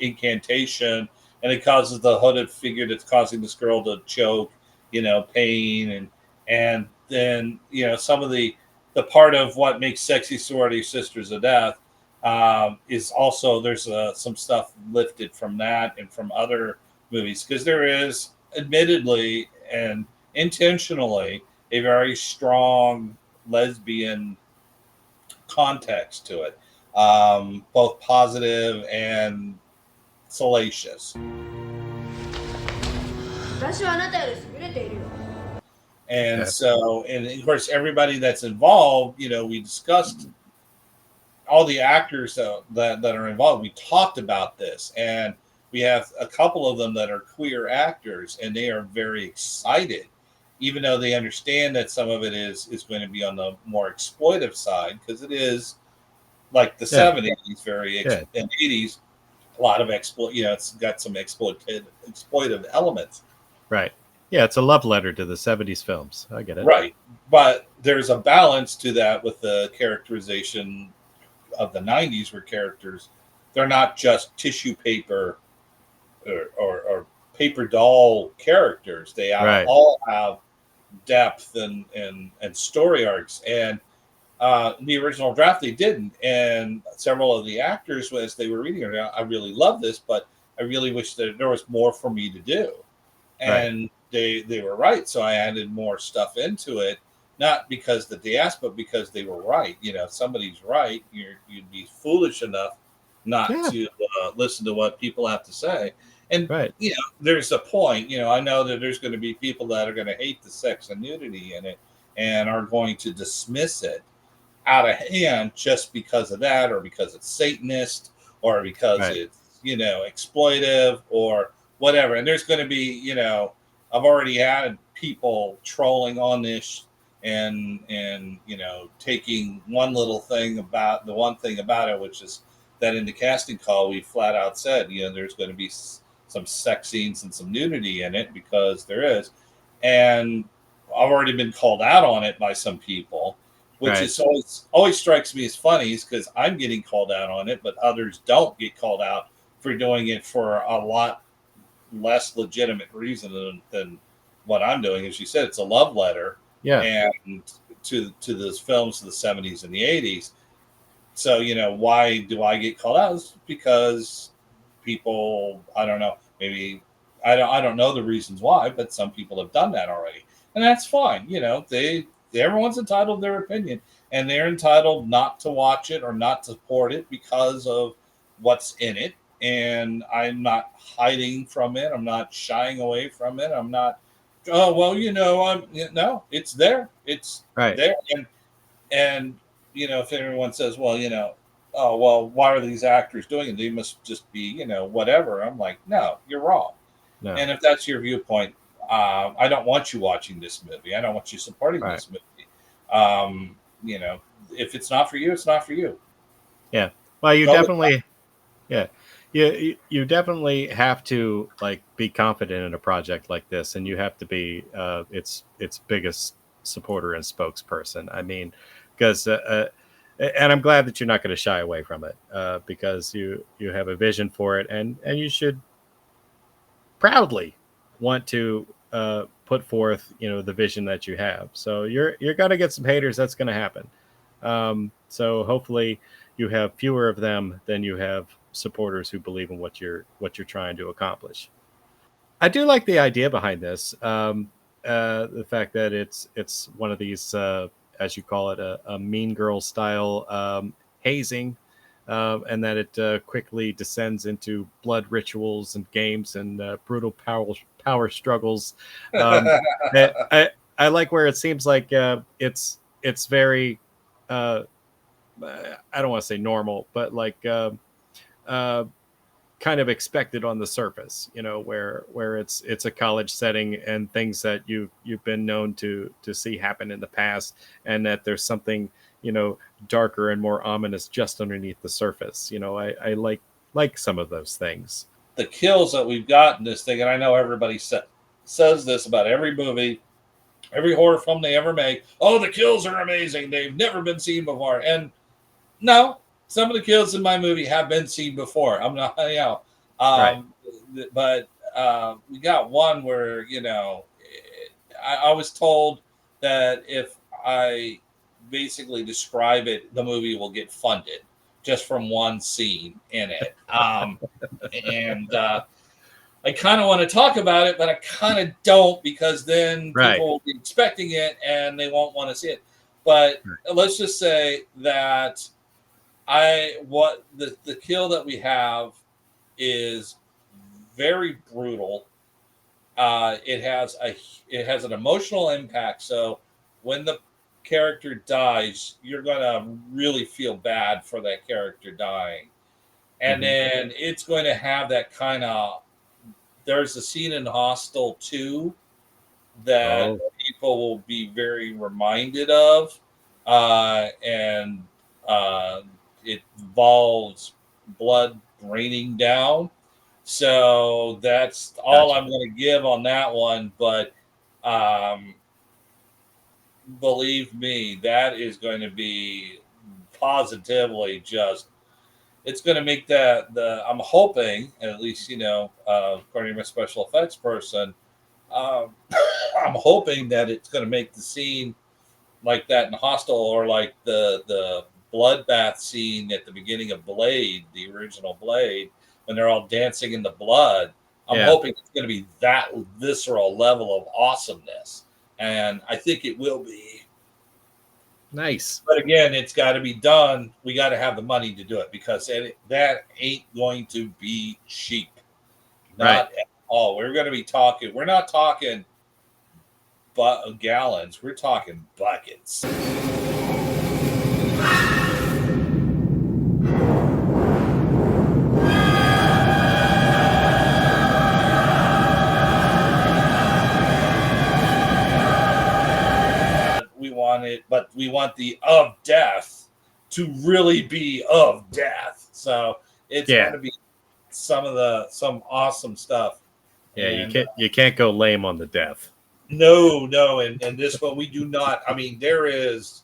incantation, and it causes the hooded figure that's causing this girl to choke, pain, and then some of the part of what makes Sexy Sorority Sisters of Death is also there's some stuff lifted from that and from other movies, because there is admittedly and intentionally a very strong lesbian context to it, both positive and salacious. And Okay. so, and of course, everybody that's involved, we discussed all the actors that are involved. We talked about this, and we have a couple of them that are queer actors, and they are very excited, even though they understand that some of it is going to be on the more exploitive side, because it is like the Yeah. 70s, Yeah. and 80s, a lot of it's got some exploitive elements. Right. Yeah, it's a love letter to the 70s films. I get it. Right. But there's a balance to that with the characterization of the 90s, where characters, they're not just tissue paper or paper doll characters. They Right. all have depth and story arcs. And the original draft, they didn't. And several of the actors, as they were reading it, I really love this, but I really wish that there was more for me to do. Right. And they were right. So I added more stuff into it. not because that they asked, but because they were right. If somebody's right, you'd be foolish enough not Yeah, to listen to what people have to say. And right, there's a point. I know that there's going to be people that are going to hate the sex and nudity in it and are going to dismiss it out of hand just because of that, or because it's Satanist, or because right, it's exploitive or whatever. And there's going to be I've already had people trolling on this and taking the one thing about it, which is that in the casting call we flat out said there's going to be some sex scenes and some nudity in it, because there is. And I've already been called out on it by some people, which right, is always strikes me as funny, because I'm getting called out on it, but others don't get called out for doing it for a lot less legitimate reason than what I'm doing. As you said, it's a love letter yeah, and to those films of the 70s and the 80s. So why do I get called out? It's because people, I don't know, maybe I don't know the reasons why, but some people have done that already, and that's fine. Everyone's entitled to their opinion, and they're entitled not to watch it or not to support it because of what's in it. And I'm not hiding from it. I'm not shying away from it. I'm not. Oh well, I'm no. It's there. It's right, there, and if everyone says, well, oh well, why are these actors doing it? They must just be, whatever. I'm like, no, you're wrong. no, And if that's your viewpoint, I don't want you watching this movie. I don't want you supporting right, this movie. Um, you know, if it's not for you, it's not for you. yeah. Well, you Go with definitely, yeah, you definitely have to like be confident in a project like this, and you have to be its biggest supporter and spokesperson. I mean, because and I'm glad that you're not going to shy away from it, because you have a vision for it, and you should proudly want to put forth the vision that you have. So you're going to get some haters. That's going to happen. So hopefully you have fewer of them than you have supporters who believe in what you're trying to accomplish. I do like the idea behind this. The fact that it's one of these, as you call it, a Mean Girl style hazing, and that it quickly descends into blood rituals and games and brutal power struggles. Um, I, that. I I like where it seems like it's very I don't want to say normal, but like uh, kind of expected on the surface, where it's a college setting and things that you've been known to see happen in the past, and that there's something darker and more ominous just underneath the surface. I like some of those things. The kills that we've got in this thing, and I know everybody says this about every movie, every horror film they ever make. Oh, the kills are amazing. They've never been seen before. And no, some of the kills in my movie have been seen before. I'm not, Right. um, but we got one where I was told that if I basically describe it, the movie will get funded just from one scene in it. And I kind of want to talk about it, but I kind of don't, because then Right. people will be expecting it and they won't want to see it. But Right. let's just say that the kill that we have is very brutal. It has an emotional impact. So when the character dies, you're gonna really feel bad for that character dying, and Hmm. then it's going to have that kind of. There's a scene in Hostel 2 that Oh, people will be very reminded of, and uh, it involves blood raining down. So that's all gotcha. I'm going to give on that one. But um, believe me, that is going to be positively just. It's going to make the. I'm hoping, at least according to my special effects person, um, I'm hoping that it's going to make the scene like that in Hostel, or like the bloodbath scene at the beginning of Blade, the original Blade, when they're all dancing in the blood. I'm Yeah. hoping it's going to be that visceral level of awesomeness, and I think it will be. Nice. But again, it's got to be done. We got to have the money to do it because that ain't going to be cheap. Right. Not at all. We're going to be talking. We're not talking gallons. We're talking buckets. We want it, but we want the of death to really be of death. So it's going to be some awesome stuff. Yeah, And you can't go lame on the death. No, and this one we do not. I mean, there is,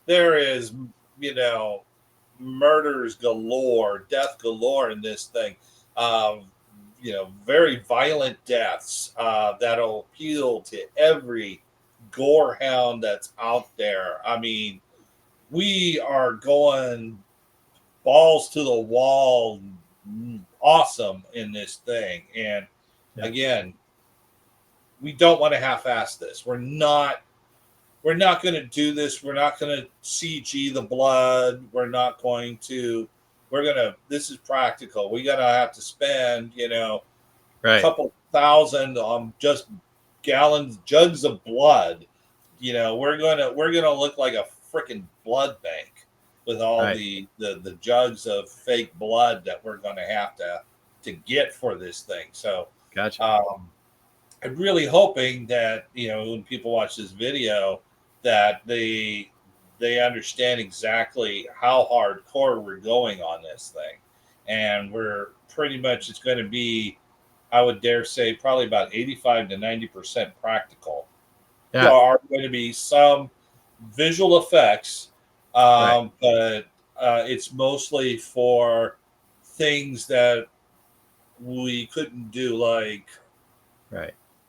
you know, murders galore, death galore in this thing. You know, very violent deaths that'll appeal to every gorehound that's out there. I mean, we are going balls to the wall, awesome in this thing. And again, we don't want to half-ass this. We're not going to do this. We're not going to CG the blood. This is practical. We're going to have to spend, a couple thousand on just jugs of blood. We're going to look like a freaking blood bank with all the jugs of fake blood that we're going to have to get for this thing. So, gotcha. I'm really hoping that when people watch this video that they understand exactly how hardcore we're going on this thing, and we're pretty much it's going to be, I would dare say, probably about 85 to 90% practical. Yeah. There are going to be some visual effects, but it's mostly for things that we couldn't do, like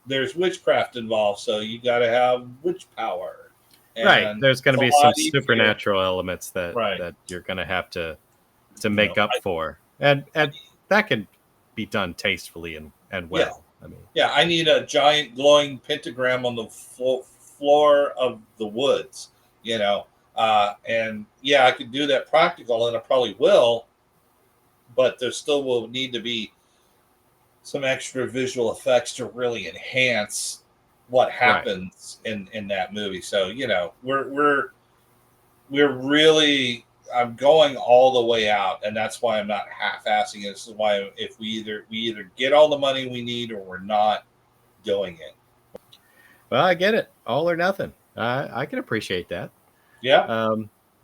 there's witchcraft involved, so you got to have witch power. And there's going to be some supernatural elements that you're going to have to make up for, and that can be done tastefully and well. I need a giant glowing pentagram on the floor of the woods, and I could do that practical, and I probably will, but there still will need to be some extra visual effects to really enhance what happens in that movie. So, we're really, I'm going all the way out, and that's why I'm not half-assing it. This is why if we either get all the money we need or we're not doing it. Well, I get it. All or nothing. I can appreciate that. Yeah.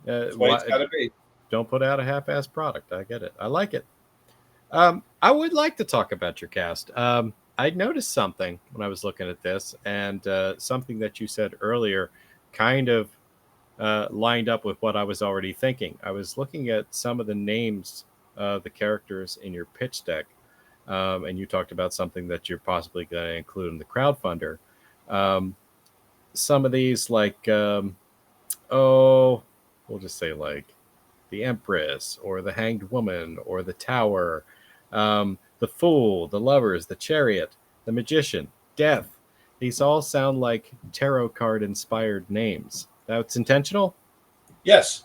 That's the way it's got to be. Don't put out a half-assed product. I get it. I like it. I would like to talk about your cast. I noticed something when I was looking at this, and something that you said earlier kind of lined up with what I was already thinking. I was looking at some of the names of the characters in your pitch deck, and you talked about something that you're possibly going to include in the crowdfunder. Some of these, like, we'll just say like the Empress or the Hanged Woman or the Tower, the Fool, the Lovers, the Chariot, the Magician, Death. These all sound like tarot card inspired names. That's intentional? Yes.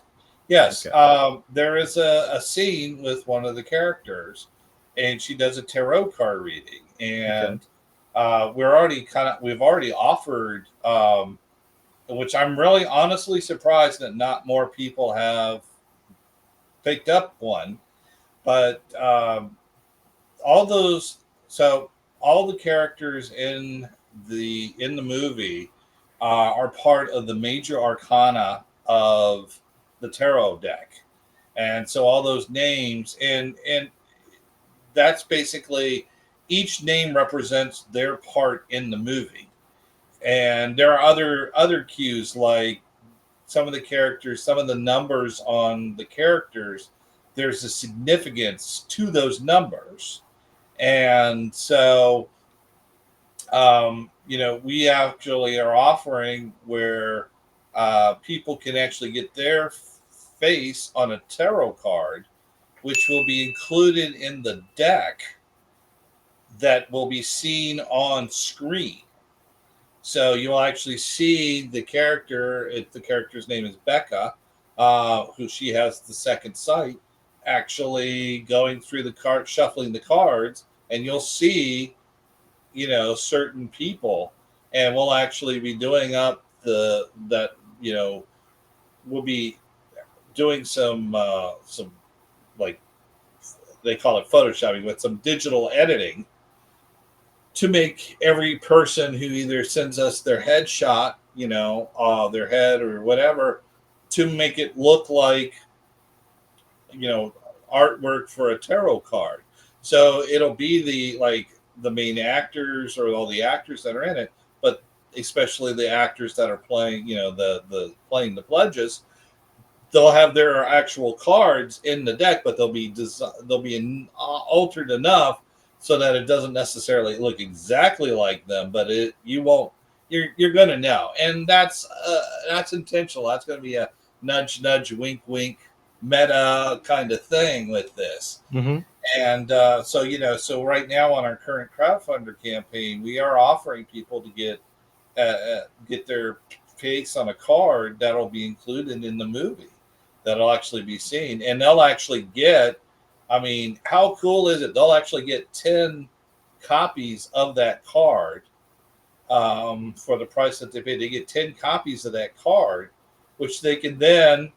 Okay. There is a scene with one of the characters, and she does a tarot card reading, and we've already offered, which I'm really honestly surprised that not more people have picked up one, but all the characters in the movie are part of the major arcana of the tarot deck, and so all those names and that's basically each name represents their part in the movie. And there are other cues, like some of the characters, some of the numbers on the characters, there's a significance to those numbers. And so, we actually are offering where people can actually get their face on a tarot card, which will be included in the deck that will be seen on screen. So you'll actually see the character. The character's name is Becca, who she has the second sight, actually going through the card, shuffling the cards, and you'll see, certain people, and we'll actually be doing up the that we'll be doing some like they call it photoshopping, with some digital editing to make every person who either sends us their headshot, their head or whatever, to make it look like, you know, artwork for a tarot card. So it'll be the main actors or all the actors that are in it, but especially the actors that are playing, the playing the pledges. They'll have their actual cards in the deck, but they'll be altered enough so that it doesn't necessarily look exactly like them, but you won't you're gonna know, and that's intentional. That's going to be a nudge nudge, wink wink, meta kind of thing with this. Mm-hmm. And so right now on our current crowdfunder campaign, we are offering people to get their face on a card that'll be included in the movie, that'll actually be seen, and they'll actually get. I mean, how cool is it? They'll actually get 10 copies of that card for the price that they pay. They get 10 copies of that card, which they can then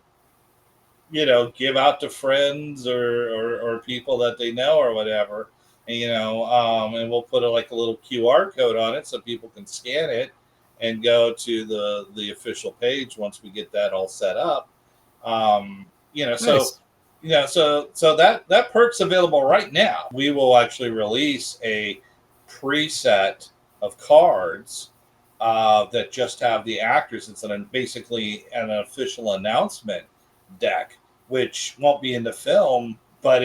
give out to friends or people that they know or whatever. And, and we'll put like a little QR code on it so people can scan it and go to the official page once we get that all set up. So Nice. that perk's available right now. We will actually release a preset of cards that just have the actors. It's basically an official announcement deck, which won't be in the film, but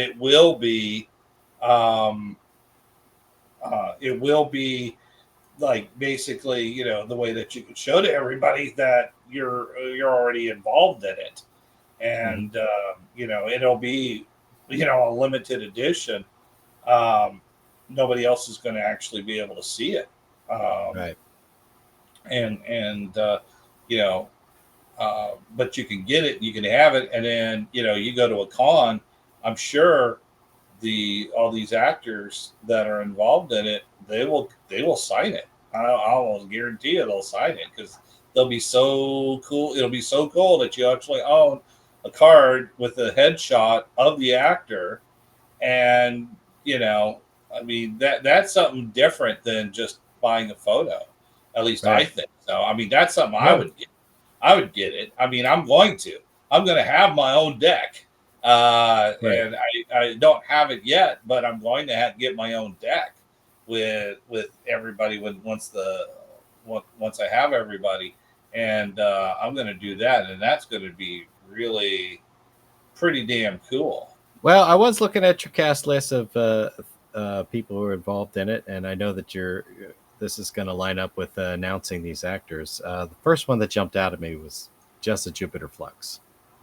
um, it will be like basically, the way that you could show to everybody that you're already involved in it, Mm-hmm. and it'll be a limited edition. Um, Nobody else is going to actually be able to see it, Right. and you know but you can get it, you can have it, and then you go to a con. I'm sure all these actors that are involved in it, they will sign it. I almost guarantee you they'll sign it because they'll be so cool. It'll be so cool that you actually own a card with a headshot of the actor, and I mean that's something different than just buying a photo. At least I Right. think so. I mean that's something I Yeah. would get. I would get it. I mean, I'm going to. I'm going to have my own deck, Right. and I don't have it yet, but I'm going to get my own deck with everybody once I have everybody, and I'm going to do that, and that's going to be really pretty damn cool. Well, I was looking at your cast list of people who are involved in it, and I know that this is going to line up with announcing these actors. The first one that jumped out at me was Jessa Jupiter Flux.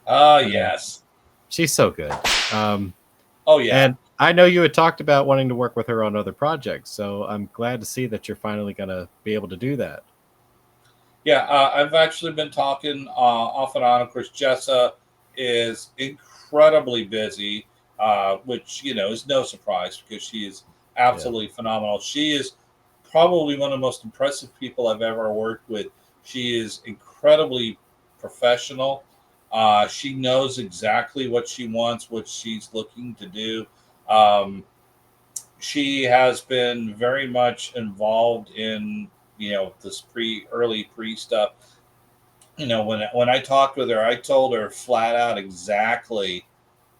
Um, Yes. she's so good. Um, Oh yeah. and I know you had talked about wanting to work with her on other projects, so I'm glad to see that you're finally going to be able to do that. Yeah, I've actually been talking off and on. Of course, Jessa is incredibly busy, which is no surprise because she is Yeah. absolutely phenomenal. She is probably one of the most impressive people I've ever worked with. She is incredibly professional. She knows exactly what she wants, what she's looking to do. Um, she has been very much involved in this early pre stuff. When I talked with her, I told her flat out exactly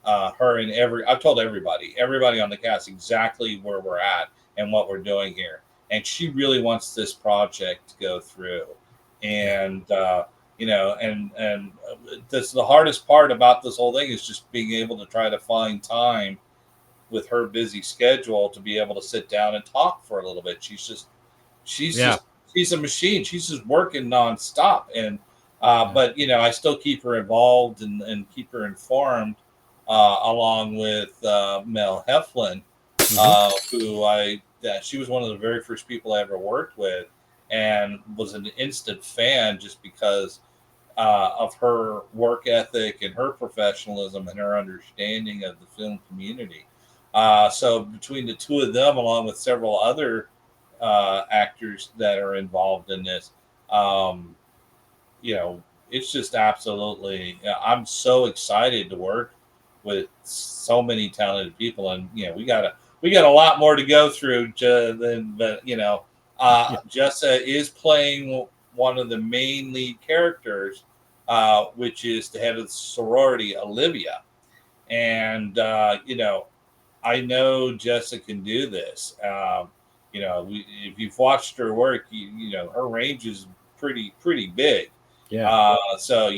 her and I've told everybody on the cast exactly where we're at and what we're doing here, and she really wants this project to go through. Yeah. And and that's the hardest part about this whole thing, is just being able to try to find time with her busy schedule to be able to sit down and talk for a little bit. She's Yeah. just she's a machine. She's just working nonstop. And Yeah. but I still keep her involved and keep her informed, along with Mel Heflin, Hmm. who she was one of the very first people I ever worked with, and was an instant fan just because of her work ethic and her professionalism and her understanding of the film community. So between the two of them, along with several other actors that are involved in this, um, you know, it's just absolutely. I'm so excited to work with so many talented people, and we got a lot more to go through. But Yeah. Jessa is playing one of the main lead characters, which is the head of the sorority, Olivia, and I know Jessa can do this. If you've watched her work, her range is pretty big. Yeah. So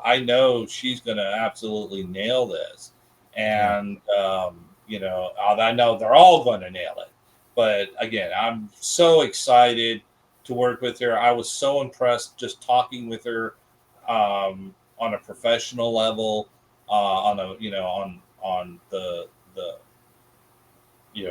I know she's going to absolutely nail this, Yeah. and I know they're all going to nail it. But again, I'm so excited to work with her. I was so impressed just talking with her on a professional level, on a on the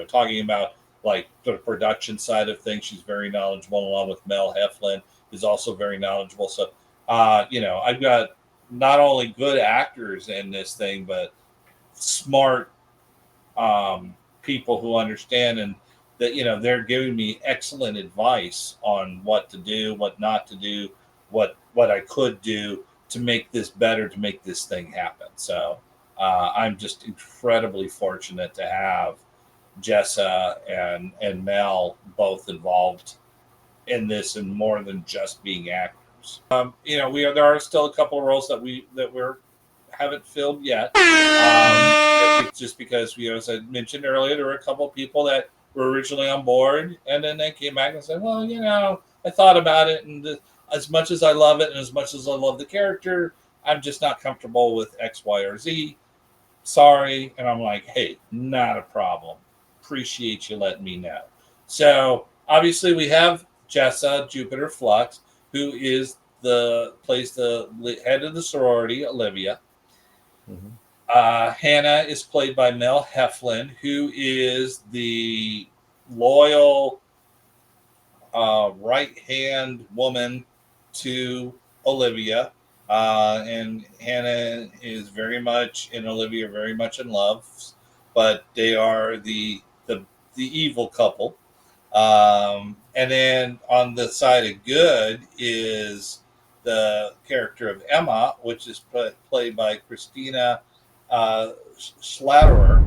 talking about like the production side of things. She's very knowledgeable, along with Mel Heflin, who's also very knowledgeable. So, I've got not only good actors in this thing, but smart people who understand, and that they're giving me excellent advice on what to do, what not to do, what I could do to make this better, to make this thing happen. So I'm just incredibly fortunate to have Jessa and Mel both involved in this, and more than just being actors. There are still a couple of roles that we're haven't filled yet. It's just because as I mentioned earlier, there were a couple of people that were originally on board, and then they came back and said, "Well, I thought about it, and as much as I love it, and as much as I love the character, I'm just not comfortable with X, Y, or Z. Sorry." And I'm like, "Hey, not a problem. Appreciate you letting me know." So obviously we have Jessa Jupiter Flux, who is the plays the head of the sorority, Olivia. Hmm. Hannah is played by Mel Heflin, who is the loyal right hand woman to Olivia. And Hannah is very much, and Olivia are very much in love, but they are the evil couple. And then on the side of good is the character of Emma, which is played by Christina Schlatterer.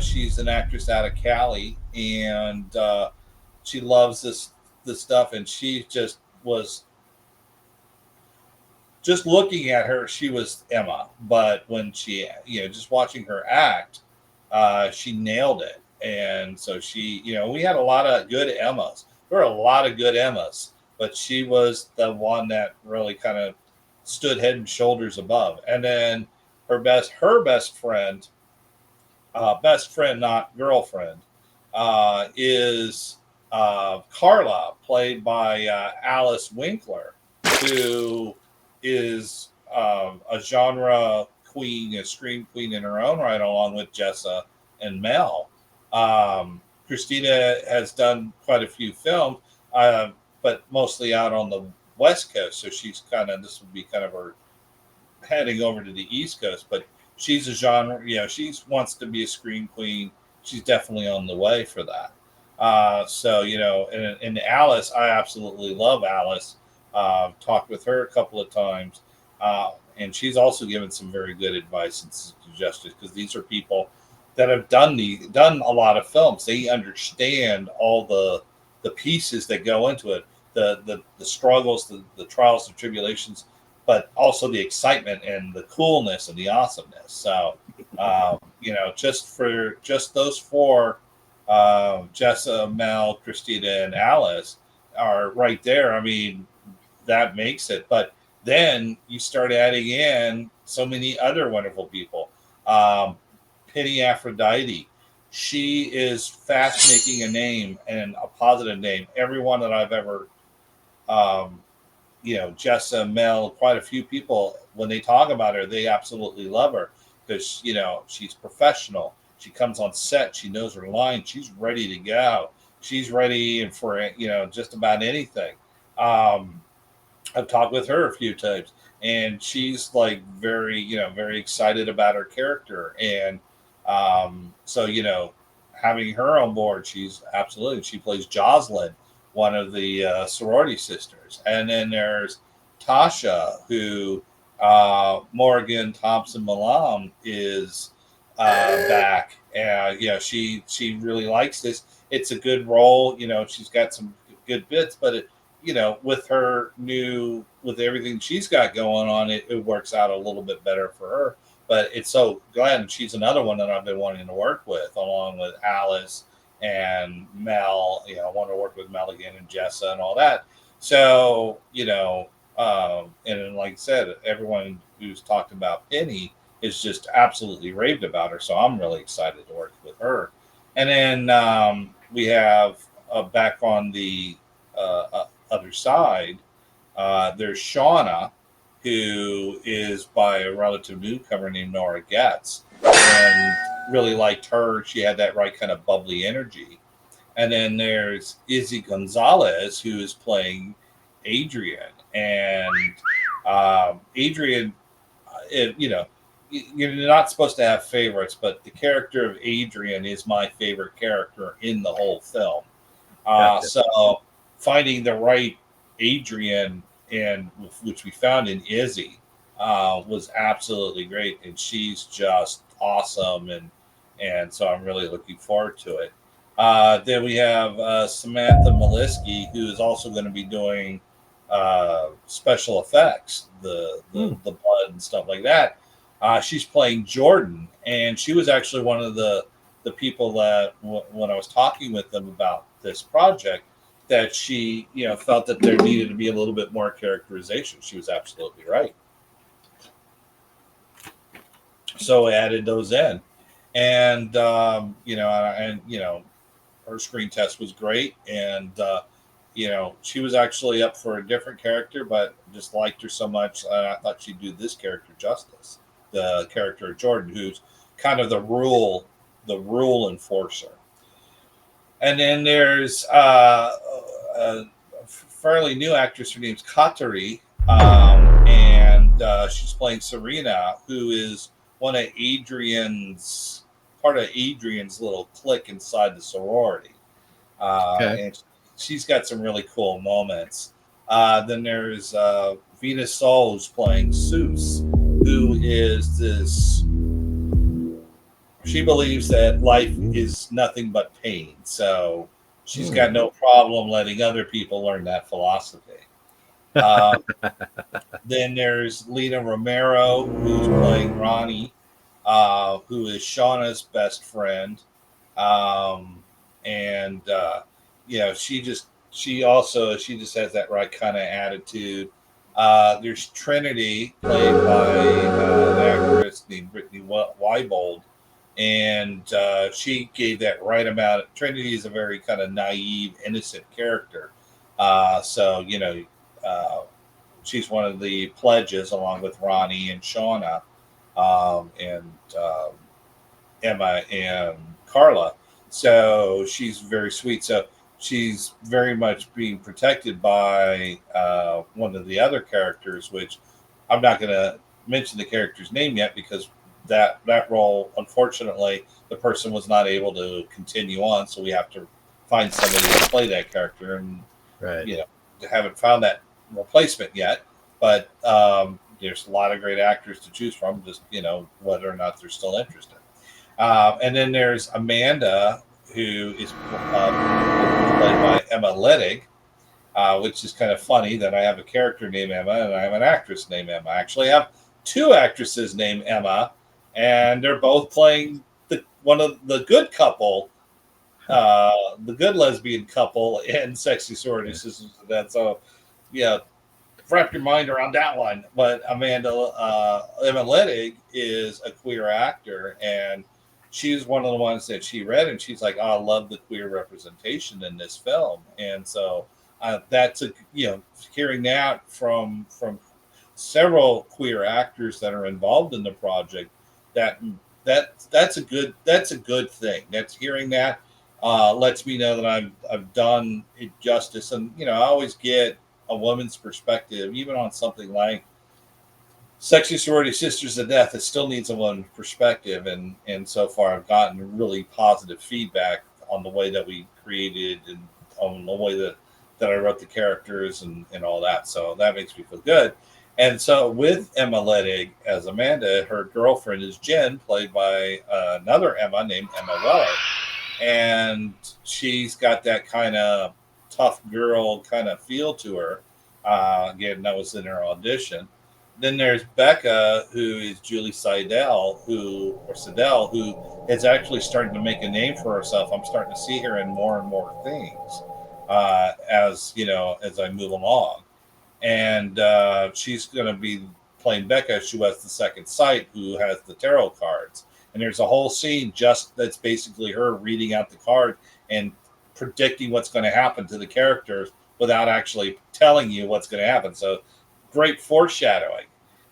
She's an actress out of Cali, and she loves this stuff, and she just was just looking at her. She was Emma, but when she just watching her act, she nailed it. And so we had a lot of good Emmas. There were a lot of good Emmas, but she was the one that really kind of stood head and shoulders above. And then her best friend, not girlfriend, is Carla, played by Alice Winkler, who is a genre queen, a scream queen in her own right, along with Jessa and Mel. Christina has done quite a few films, uh, but mostly out on the West Coast. So this would be kind of her heading over to the East Coast, but she's a genre, she wants to be a scream queen. She's definitely on the way for that. And Alice, I absolutely love Alice. Talked with her a couple of times, and she's also given some very good advice and suggestions, because these are people that have done a lot of films. They understand all the pieces that go into it, the struggles, the trials, the tribulations, but also the excitement and the coolness and the awesomeness. So, just those four, Jessa, Mel, Christina, and Alice are right there. I mean, that makes it. But then you start adding in so many other wonderful people. Um, Penny Aphrodite. She is fast making a name, and a positive name. Everyone that I've ever um, Jessa, Mel, quite a few people, when they talk about her, they absolutely love her, because, she's professional. She comes on set. She knows her line. She's ready to go. she's ready and for just about anything. Um, I've talked with her a few times, and she's like very, very excited about her character, and so having her on board, she's absolutely. She plays Jocelyn, one of the sorority sisters, and then there's Tasha, who Morgan Thompson Malam is back, and she really likes this. It's a good role, she's got some good bits, but with with everything she's got going on, it works out a little bit better for her. But it's so glad, and she's another one that I've been wanting to work with, along with Alice and Mel. I want to work with Mel again and Jessa and all that. So and then, like I said, everyone who's talked about Penny is just absolutely raved about her. So I'm really excited to work with her. And then we have back on the other side, there's Shauna, who is by a relative newcomer named Nora Getz, and really liked her. She had that right kind of bubbly energy. And then there's Izzy Gonzalez, who is playing Adrian, and Adrian, you're not supposed to have favorites, but the character of Adrian is my favorite character in the whole film. Gotcha. So finding the right Adrian, and which we found in Izzy, was absolutely great, and she's just awesome, and so I'm really looking forward to it. Then we have Samantha Maliski, who is also going to be doing special effects, the blood and stuff like that. She's playing Jordan, and she was actually one of the people that when I was talking with them about this project, that she felt that there needed to be a little bit more characterization. She was absolutely right. So I added those in, and her screen test was great, and she was actually up for a different character, but just liked her so much, I thought she'd do this character justice. The character of Jordan, who's kind of the rule enforcer. And then there's a fairly new actress. Her name's Katari, and she's playing Serena, who is part of Adrian's little clique inside the sorority. Okay. And she's got some really cool moments. Then there's Venus Saul, who's playing Seuss, who is this. She believes that life is nothing but pain, so she's got no problem letting other people learn that philosophy. Uh, then there's Lena Romero, who's playing Ronnie, who is Shauna's best friend, and she just has that right kind of attitude. There's Trinity, played by an actress named Brittany Weibold, and she gave that right amount. Trinity is a very kind of naive, innocent character, so she's one of the pledges along with Ronnie and Shauna, and Emma and Carla. So she's very sweet. So she's very much being protected by one of the other characters, which I'm not going to mention the character's name yet, because that role, unfortunately, the person was not able to continue on. So we have to find somebody to play that character, and Right. haven't found that replacement yet. But there's a lot of great actors to choose from, just whether or not they're still interested. And then there's Amanda, who is played by Emma Ledig, which is kind of funny that I have a character named Emma and I have an actress named Emma. I actually have two actresses named Emma, and they're both playing one of the good couple, the good lesbian couple in Sexy Sorority Sisters of Death. So, yeah, wrap your mind around that one. But Emma Ledig is a queer actor, and she's one of the ones that she read, and she's like, "Oh, I love the queer representation in this film." And so that's hearing that from several queer actors that are involved in the project, that's a good thing. That's hearing that lets me know that I've done it justice. And you know, I always get a woman's perspective, even on something like Sexy Sorority Sisters of Death. It still needs a woman's perspective, and so far I've gotten really positive feedback on the way that we created and on the way that I wrote the characters and all that. So that makes me feel good. And so with Emma Ledig as Amanda, her girlfriend is Jen, played by another Emma named Emma Weller, and she's got that kind of tough girl kind of feel to her. Again, that was in her audition. Then there's Becca, who is Julie Seidel, who is actually starting to make a name for herself. I'm starting to see her in more and more things as you know as I move along, and she's going to be playing Becca. She has the second sight, who has the tarot cards, and there's a whole scene just that's basically her reading out the card and predicting what's going to happen to the characters without actually telling you what's going to happen. So great foreshadowing.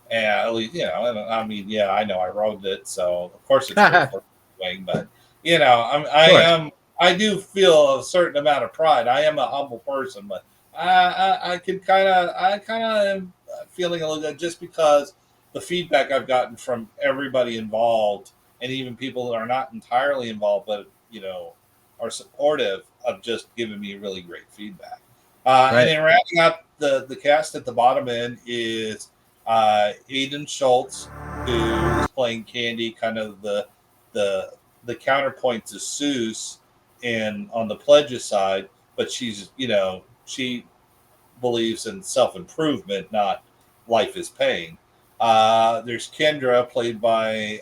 And at least, you know, and I mean, yeah, I know I wrote it, so of course it's great foreshadowing. But you know, I do feel a certain amount of pride. I am a humble person, but I kind of am feeling a little good just because the feedback I've gotten from everybody involved, and even people that are not entirely involved, but you know, are supportive of just giving me really great feedback. And then rounding out the cast at the bottom end is Aiden Schultz, who is playing Candy, kind of the counterpoint to Seuss in on the Pledges side, but she's you know she believes in self improvement, not life is pain. There's Kendra, played by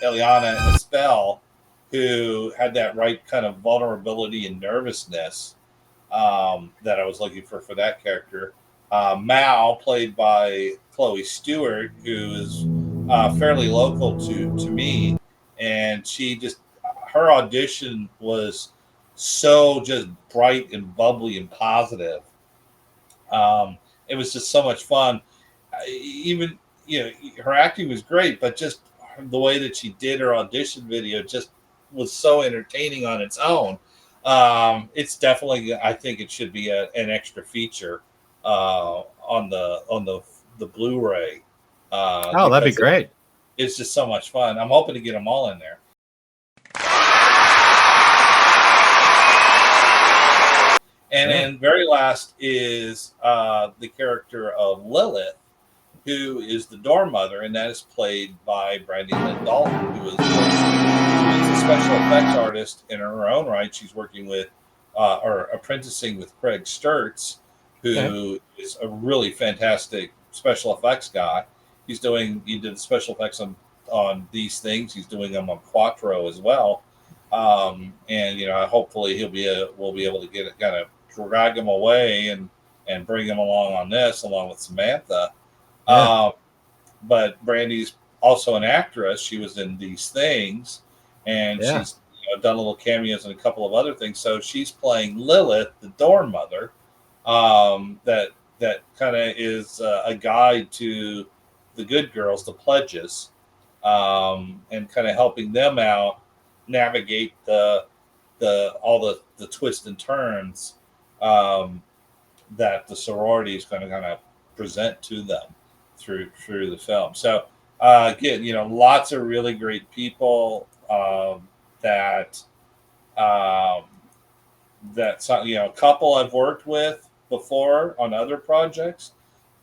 Eliana Espel, who had that right kind of vulnerability and nervousness that I was looking for that character. Mal, played by Chloe Stewart, who is fairly local to me, and she just her audition was so just bright and bubbly and positive. It was just so much fun. Even you know her acting was great, but just the way that she did her audition video just was so entertaining on its own. It's definitely, I think it should be an extra feature on the Blu-ray. Oh, that'd be great. It's just so much fun. I'm hoping to get them all in there. And then very last is the character of Lilith, who is the dorm mother, and that is played by Brandy Lynn Dalton, who is a special effects artist in her own right. She's working with or apprenticing with Craig Sturtz, who is a really fantastic special effects guy. He did special effects on these things. He's doing them on Quattro as well. And you know, hopefully we'll be able to get it, kind of drag him away and bring him along on this, along with Samantha. But Brandy's also an actress. She was in These Things, and she's done little cameos in a couple of other things. So she's playing Lilith, the dorm mother, that kind of is a guide to the good girls, the Pledges, and kind of helping them out navigate all the twists and turns that the sorority is going to kind of present to them through the film. So again, you know, lots of really great people that you know, a couple I've worked with before on other projects,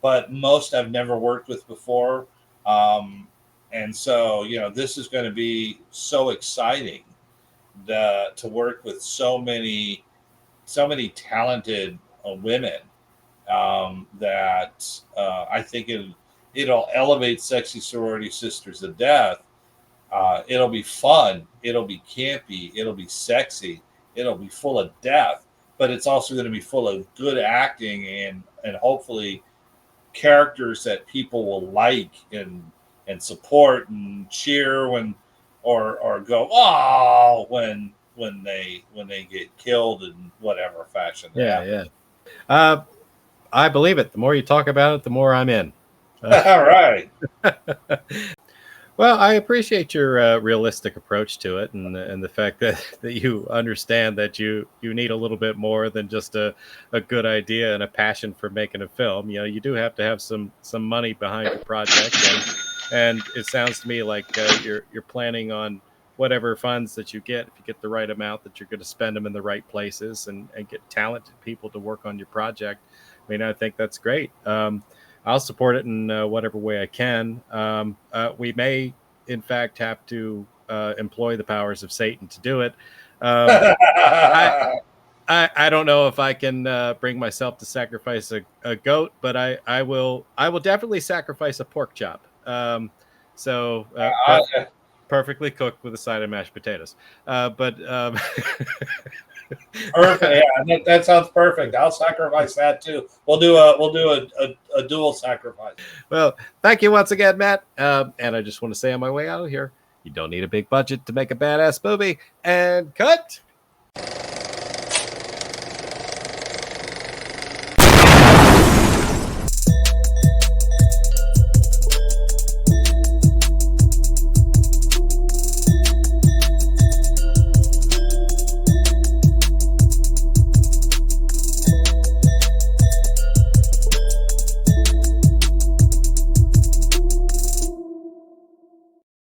but most I've never worked with before. And so, you know, this is going to be so exciting to work with so many talented women that I think it'll elevate Sexy Sorority Sisters of Death. It'll be fun. It'll be campy. It'll be sexy. It'll be full of death, but it's also going to be full of good acting and hopefully characters that people will like and support and cheer when or go when they get killed in whatever fashion. I believe it. The more you talk about it, the more I'm in. All right. Well, I appreciate your realistic approach to it, and the fact that that you understand that you need a little bit more than just a good idea and a passion for making a film. You know, you do have to have some money behind your project, and it sounds to me like you're planning on whatever funds that you get. If you get the right amount, that you're going to spend them in the right places and get talented people to work on your project. I mean, I think that's great. I'll support it in whatever way I can. We may, in fact, have to employ the powers of Satan to do it. Um, I, I don't know if I can bring myself to sacrifice a goat, but I will definitely sacrifice a pork chop. So perfectly cooked with a side of mashed potatoes. But Perfect. Yeah, that sounds perfect. I'll sacrifice that too. We'll do a dual sacrifice. well, thank you once again, Matt. And I just want to say on my way out of here, you don't need a big budget to make a badass movie. And cut.